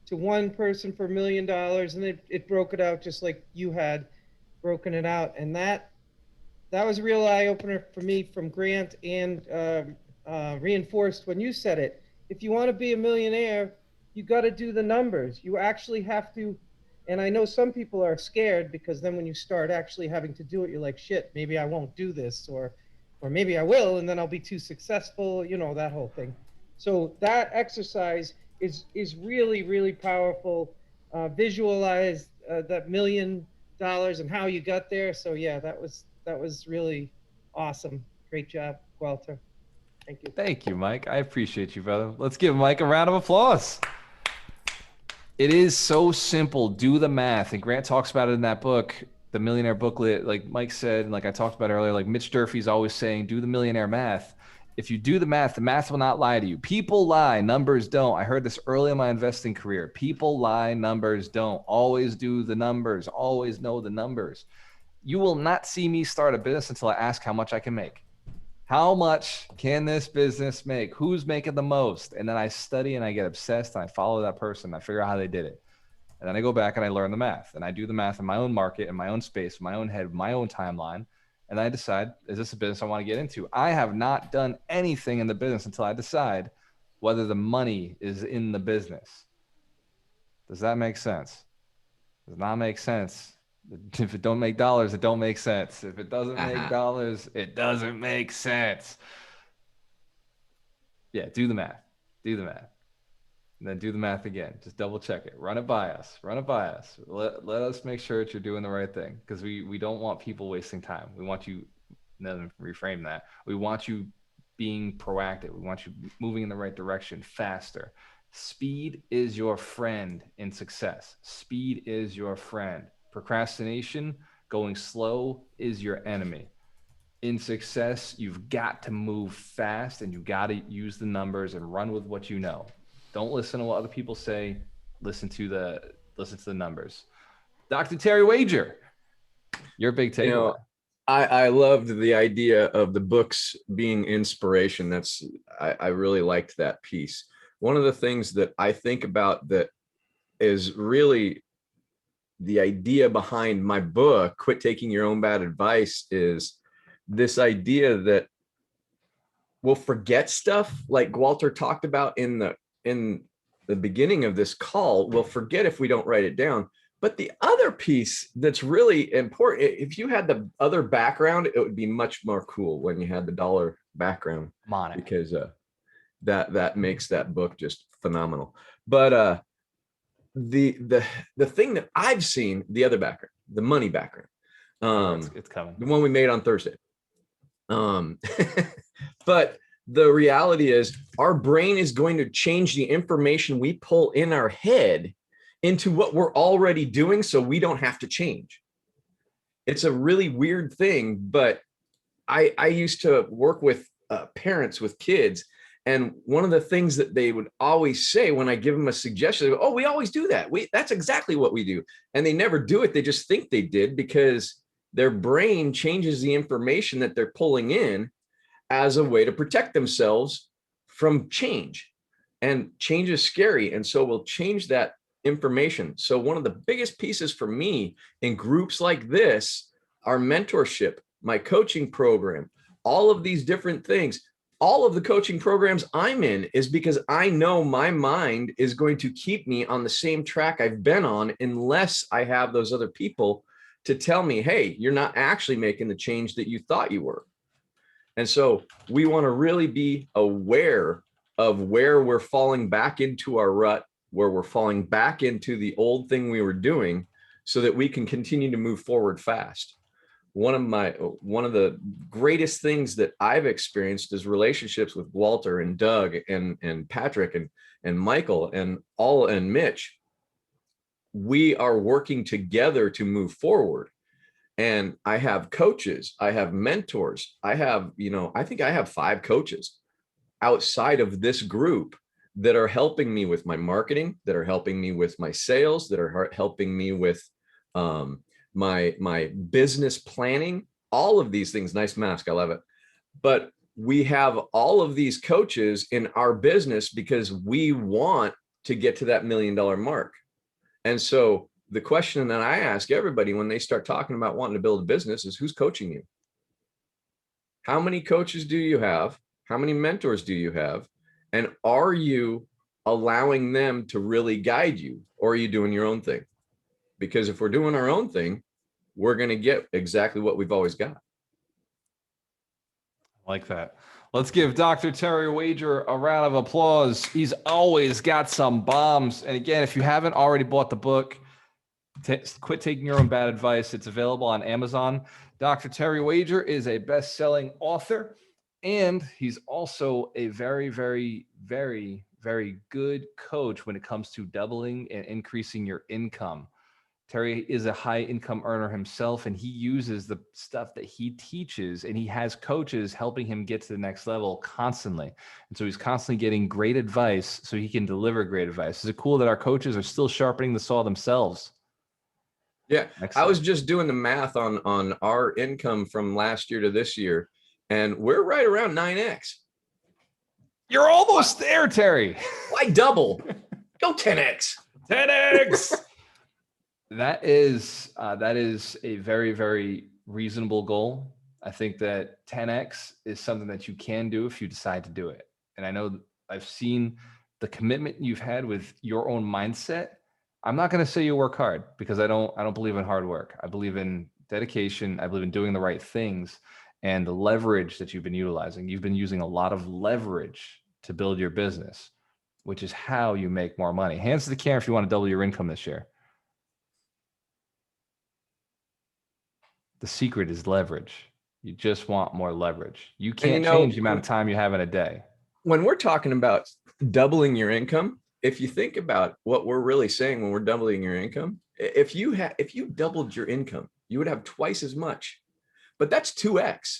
to one person for $1 million, and it broke it out just like you had broken it out. And that was a real eye opener for me from Grant, and reinforced when you said it. If you want to be a millionaire, you got to do the numbers. You actually have to. And I know some people are scared, because then when you start actually having to do it, you're like, shit, maybe I won't do this, or maybe I will, and then I'll be too successful, that whole thing. So that exercise is really, really powerful. Visualize that $1 million and how you got there. So yeah, that was really awesome. Great job, Walter. Thank you. Thank you, Mike. I appreciate you, brother. Let's give Mike a round of applause. It is so simple. Do the math. And Grant talks about it in that book, the Millionaire Booklet. Like Mike said, and like I talked about earlier, like Mitch Durfee's always saying, do the millionaire math. If you do the math will not lie to you. People lie, numbers don't. I heard this early in my investing career. People lie, numbers don't. Always do the numbers. Always know the numbers. You will not see me start a business until I ask how much I can make. How much can this business make? Who's making the most? And then I study and I get obsessed and I follow that person. I figure out how they did it. And then I go back and I learn the math and I do the math in my own market, in my own space, in my own head, my own timeline. And I decide, is this a business I want to get into? I have not done anything in the business until I decide whether the money is in the business. Does that make sense? Does not make sense. If it don't make dollars, it don't make sense. If it doesn't make dollars, it doesn't make sense. Yeah, do the math. Do the math. And then do the math again. Just double check it. Run it by us. Run it by us. Let us make sure that you're doing the right thing, because we don't want people wasting time. We want you, then reframe that. We want you being proactive. We want you moving in the right direction faster. Speed is your friend in success. Speed is your friend. Procrastination, going slow, is your enemy. In success, you've got to move fast and you've got to use the numbers and run with what you know. Don't listen to what other people say. Listen to the numbers. Dr. Terry Wager, your big takeaway. You know, I loved the idea of the books being inspiration. I really liked that piece. One of the things that I think about that is really the idea behind my book, Quit Taking Your Own Bad Advice, is this idea that we'll forget stuff, like Walter talked about in the beginning of this call. We'll forget if we don't write it down. But the other piece that's really important, if you had the other background, it would be much more cool when you had the dollar background, because that makes that book just phenomenal. But the thing that I've seen, the other background, the money background, it's coming, the one we made on Thursday. But the reality is our brain is going to change the information we pull in our head into what we're already doing, so we don't have to change. It's a really weird thing, but I used to work with parents with kids. And one of the things that they would always say when I give them a suggestion, they go, oh, we always do that. That's exactly what we do. And they never do it. They just think they did, because their brain changes the information that they're pulling in as a way to protect themselves from change. And change is scary. And so we'll change that information. So one of the biggest pieces for me in groups like this, our mentorship, my coaching program, all of these different things, all of the coaching programs I'm in, is because I know my mind is going to keep me on the same track I've been on, unless I have those other people to tell me, hey, you're not actually making the change that you thought you were. And so we want to really be aware of where we're falling back into our rut, where we're falling back into the old thing we were doing, so that we can continue to move forward fast. One of the greatest things that I've experienced is relationships with Walter and Doug and Patrick and Michael and Mitch. We are working together to move forward. And I have coaches, I have mentors, I think I have 5 coaches outside of this group that are helping me with my marketing, that are helping me with my sales, that are helping me with my business planning, all of these things. Nice mask, I love it. But we have all of these coaches in our business because we want to get to that $1 million mark. And so the question that I ask everybody when they start talking about wanting to build a business is, who's coaching you? How many coaches do you have? How many mentors do you have? And are you allowing them to really guide you, or are you doing your own thing? Because if we're doing our own thing, we're going to get exactly what we've always got. Like that. Let's give Dr. Terry Wager a round of applause. He's always got some bombs. And again, if you haven't already bought the book, Quit Taking Your Own Bad Advice, it's available on Amazon. Dr. Terry Wager is a best-selling author, and he's also a very, very, very, very good coach when it comes to doubling and increasing your income. Terry is a high income earner himself, and he uses the stuff that he teaches, and he has coaches helping him get to the next level constantly. And so he's constantly getting great advice so he can deliver great advice. Is it cool that our coaches are still sharpening the saw themselves? Yeah, I Excellent. was just doing the math on our income from last year to this year, and we're right around 9x. You're almost there, Terry. Why double? Go 10x. 10x. That is a very, very reasonable goal. I think that 10x is something that you can do if you decide to do it. And I know I've seen the commitment you've had with your own mindset. I'm not going to say you work hard, because I don't believe in hard work. I believe in dedication. I believe in doing the right things, and the leverage that you've been utilizing. You've been using a lot of leverage to build your business, which is how you make more money. Hands to the camera if you want to double your income this year. The secret is leverage. You just want more leverage. You can't change the amount of time you have in a day. When we're talking about doubling your income, if you think about what we're really saying when we're doubling your income, if you doubled your income, you would have twice as much, but that's 2x.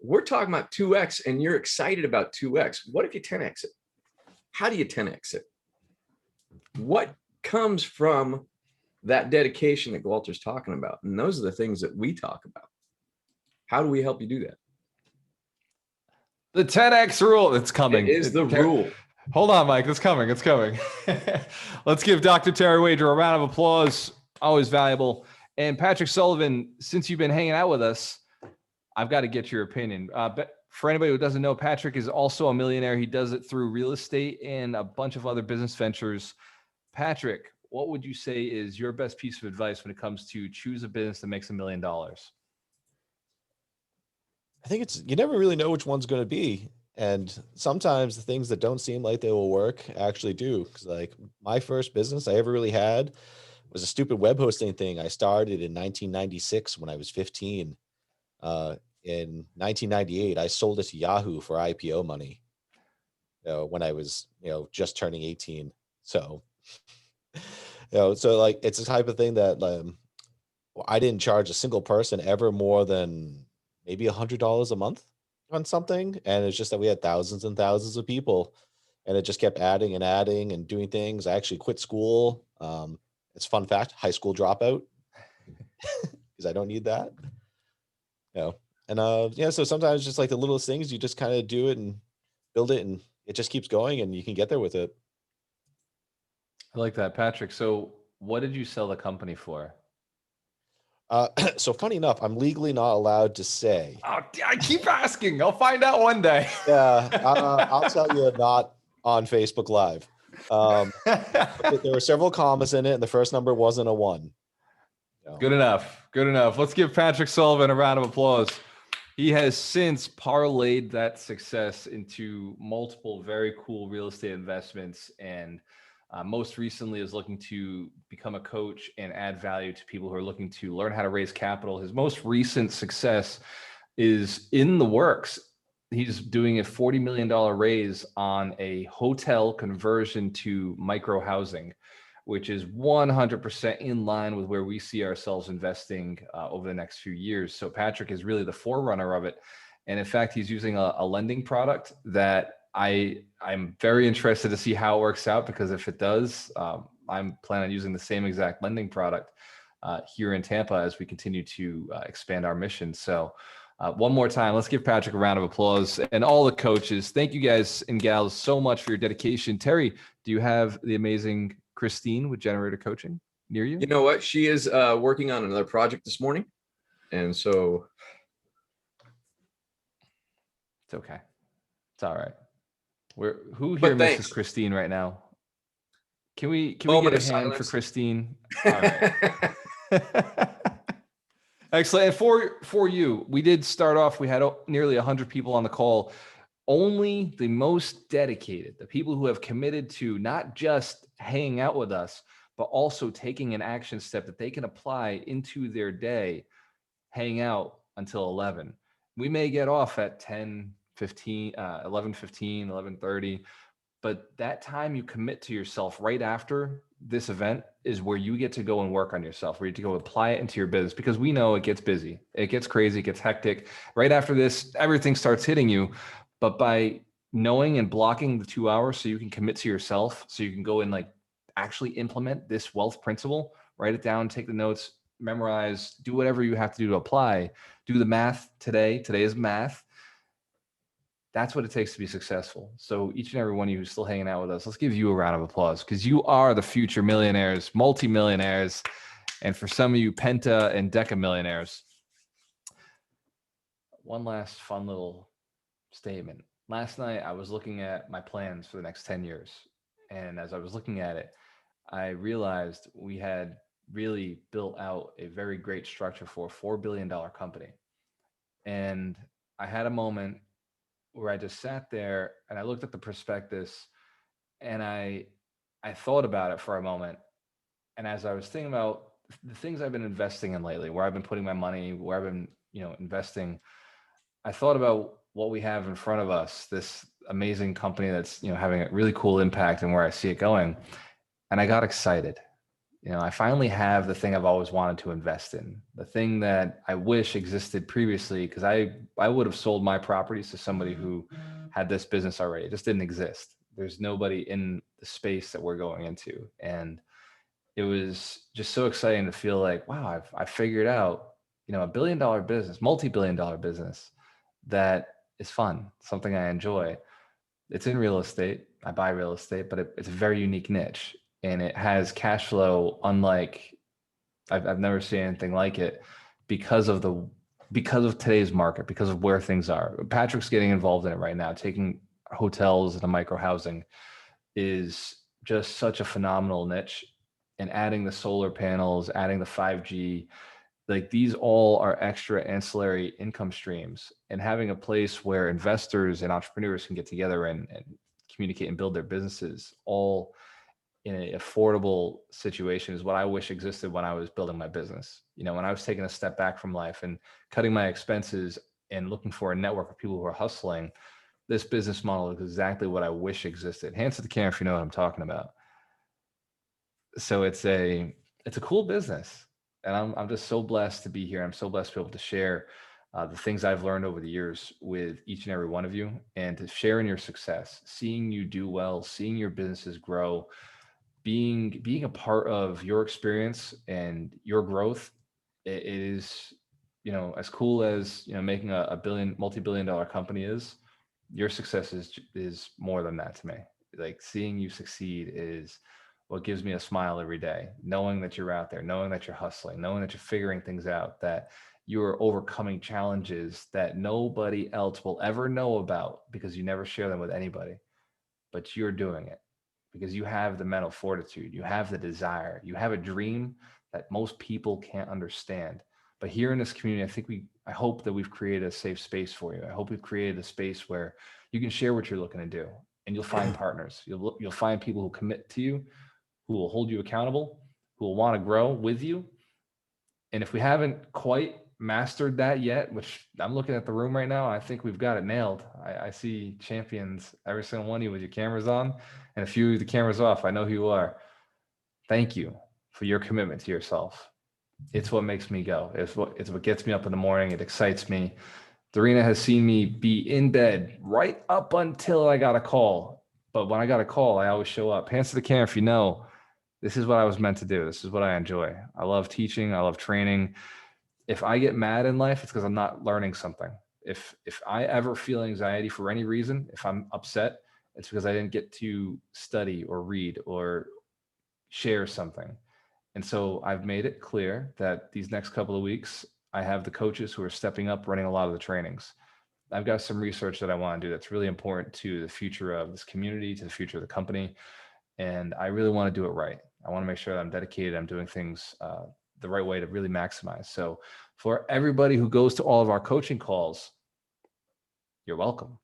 We're talking about 2x, and you're excited about 2x. What if you 10x it? How do you 10x it? What comes from that dedication that Walter's talking about? And those are the things that we talk about. How do we help you do that? The 10x rule. It's coming. It is the rule. Hold on, Mike. It's coming. It's coming. Let's give Dr. Terry Wager a round of applause. Always valuable. And Patrick Sullivan, since you've been hanging out with us, I've got to get your opinion. But for anybody who doesn't know, Patrick is also a millionaire. He does it through real estate and a bunch of other business ventures. Patrick, what would you say is your best piece of advice when it comes to choose a business that makes $1 million? I think you never really know which one's going to be. And sometimes the things that don't seem like they will work actually do. Because like my first business I ever really had was a stupid web hosting thing. I started in 1996 when I was 15. In 1998, I sold it to Yahoo for IPO money, when I was, just turning 18. So, so like, it's the type of thing that I didn't charge a single person ever more than maybe $100 a month on something. And it's just that we had thousands and thousands of people, and it just kept adding and adding and doing things. I actually quit school. It's a fun fact, high school dropout, because I don't need that. And so sometimes just like the littlest things, you just kind of do it and build it, and it just keeps going, and you can get there with it. I like that, Patrick. So what did you sell the company for? So funny enough, I'm legally not allowed to say. Oh, I keep asking. I'll find out one day. Yeah, I'll tell you, not on Facebook Live. There were several commas in it, and the first number wasn't a 1. Good enough. Good enough. Let's give Patrick Sullivan a round of applause. He has since parlayed that success into multiple very cool real estate investments, and most recently is looking to become a coach and add value to people who are looking to learn how to raise capital. His most recent success is in the works. He's doing a $40 million raise on a hotel conversion to micro housing, which is 100% in line with where we see ourselves investing over the next few years. So Patrick is really the forerunner of it. And in fact, he's using a lending product that I'm very interested to see how it works out, because if it does, I'm planning on using the same exact lending product here in Tampa as we continue to expand our mission. So one more time, let's give Patrick a round of applause, and all the coaches. Thank you guys and gals so much for your dedication. Terry, do you have the amazing Christine with Generator Coaching near you? You know what? She is working on another project this morning. And so. It's okay. It's all right. Who here misses Christine right now? Can we get a hand for Christine? All right. Excellent. And for you, we did start off, we had nearly 100 people on the call. Only the most dedicated, the people who have committed to not just hanging out with us, but also taking an action step that they can apply into their day, hang out until 11. We may get off at 11:15, 11:30, but that time you commit to yourself right after this event is where you get to go and work on yourself, where you get to go apply it into your business, because we know it gets busy, it gets crazy, it gets hectic. Right after this, everything starts hitting you. But by knowing and blocking the 2 hours so you can commit to yourself, so you can go and like actually implement this wealth principle, write it down, take the notes, memorize, do whatever you have to do to apply, do the math today. Today is math. That's what it takes to be successful. So each and every one of you who's still hanging out with us, let's give you a round of applause, because you are the future millionaires, multimillionaires, and for some of you, penta and deca millionaires. One last fun little statement. Last night, I was looking at my plans for the next 10 years. And as I was looking at it, I realized we had really built out a very great structure for a $4 billion company. And I had a moment where I just sat there and I looked at the prospectus and I thought about it for a moment. And as I was thinking about the things I've been investing in lately, where I've been putting my money, where I've been, investing, I thought about what we have in front of us, this amazing company that's, having a really cool impact and where I see it going. And I got excited. I finally have the thing I've always wanted to invest in, the thing that I wish existed previously, because I would have sold my properties to somebody who had this business already. It just didn't exist. There's nobody in the space that we're going into. And it was just so exciting to feel like, wow, I've figured out, a $1 billion business, multi-billion dollar business that is fun, something I enjoy. It's in real estate. I buy real estate, but it's a very unique niche. And it has cash flow unlike I've never seen anything like it because of today's market, because of where things are. Patrick's getting involved in it right now. Taking hotels and a micro housing is just such a phenomenal niche. And adding the solar panels, adding the 5G, like these all are extra ancillary income streams. And having a place where investors and entrepreneurs can get together and communicate and build their businesses all in an affordable situation is what I wish existed when I was building my business. When I was taking a step back from life and cutting my expenses and looking for a network of people who are hustling, this business model is exactly what I wish existed. Hands to the camera if you know what I'm talking about. So it's a cool business. And I'm just so blessed to be here. I'm so blessed to be able to share the things I've learned over the years with each and every one of you, and to share in your success, seeing you do well, seeing your businesses grow, being a part of your experience and your growth. It is, as cool as, making a multi-billion dollar company is, your success is more than that to me. Like seeing you succeed is what gives me a smile every day, knowing that you're out there, knowing that you're hustling, knowing that you're figuring things out, that you are overcoming challenges that nobody else will ever know about because you never share them with anybody, but you're doing it because you have the mental fortitude, you have the desire, you have a dream that most people can't understand. But here in this community, I hope that we've created a safe space for you. I hope we've created a space where you can share what you're looking to do, and you'll find partners. You'll find people who commit to you, who will hold you accountable, who will want to grow with you. And if we haven't quite mastered that yet, which I'm looking at the room right now, I think we've got it nailed. I see champions, every single one of you with your cameras on, and a few of the cameras off. I know who you are. Thank you for your commitment to yourself. It's what makes me go. It's what gets me up in the morning. It excites me. Dorina has seen me be in bed right up until I got a call. But when I got a call, I always show up. Hands to the camera if you know, this is what I was meant to do. This is what I enjoy. I love teaching. I love training. If I get mad in life, it's because I'm not learning something. If I ever feel anxiety for any reason, if I'm upset, it's because I didn't get to study or read or share something. And so I've made it clear that these next couple of weeks, I have the coaches who are stepping up, running a lot of the trainings. I've got some research that I want to do that's really important to the future of this community, to the future of the company. And I really want to do it right. I want to make sure that I'm dedicated. I'm doing things the right way to really maximize. So for everybody who goes to all of our coaching calls, you're welcome.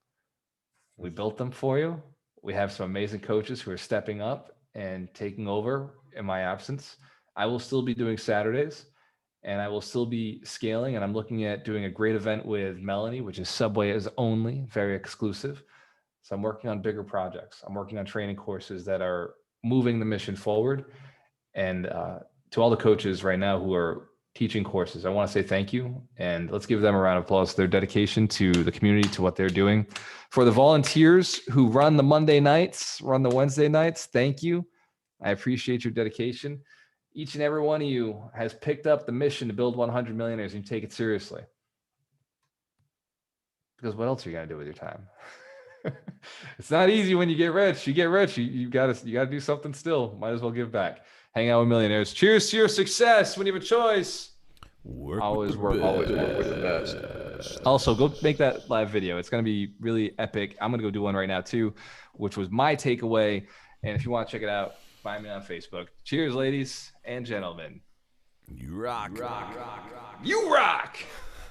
We built them for you. We have some amazing coaches who are stepping up and taking over in my absence. I will still be doing Saturdays, and I will still be scaling. And I'm looking at doing a great event with Melanie, which is Subway is only, very exclusive. So I'm working on bigger projects. I'm working on training courses that are moving the mission forward. And to all the coaches right now who are teaching courses, I want to say thank you. And let's give them a round of applause for their dedication to the community, to what they're doing. For the volunteers who run the Monday nights, run the Wednesday nights, thank you. I appreciate your dedication. Each and every one of you has picked up the mission to build 100 millionaires, and you take it seriously. Because what else are you gonna do with your time? It's not easy when you get rich. You get rich, you gotta do something still. Might as well give back. Hang out with millionaires. Cheers to your success. When you have a choice, always work with the best. Also, go make that live video. It's gonna be really epic. I'm gonna go do one right now too, which was my takeaway. And if you want to check it out, find me on Facebook. Cheers, ladies and gentlemen. You rock. You rock.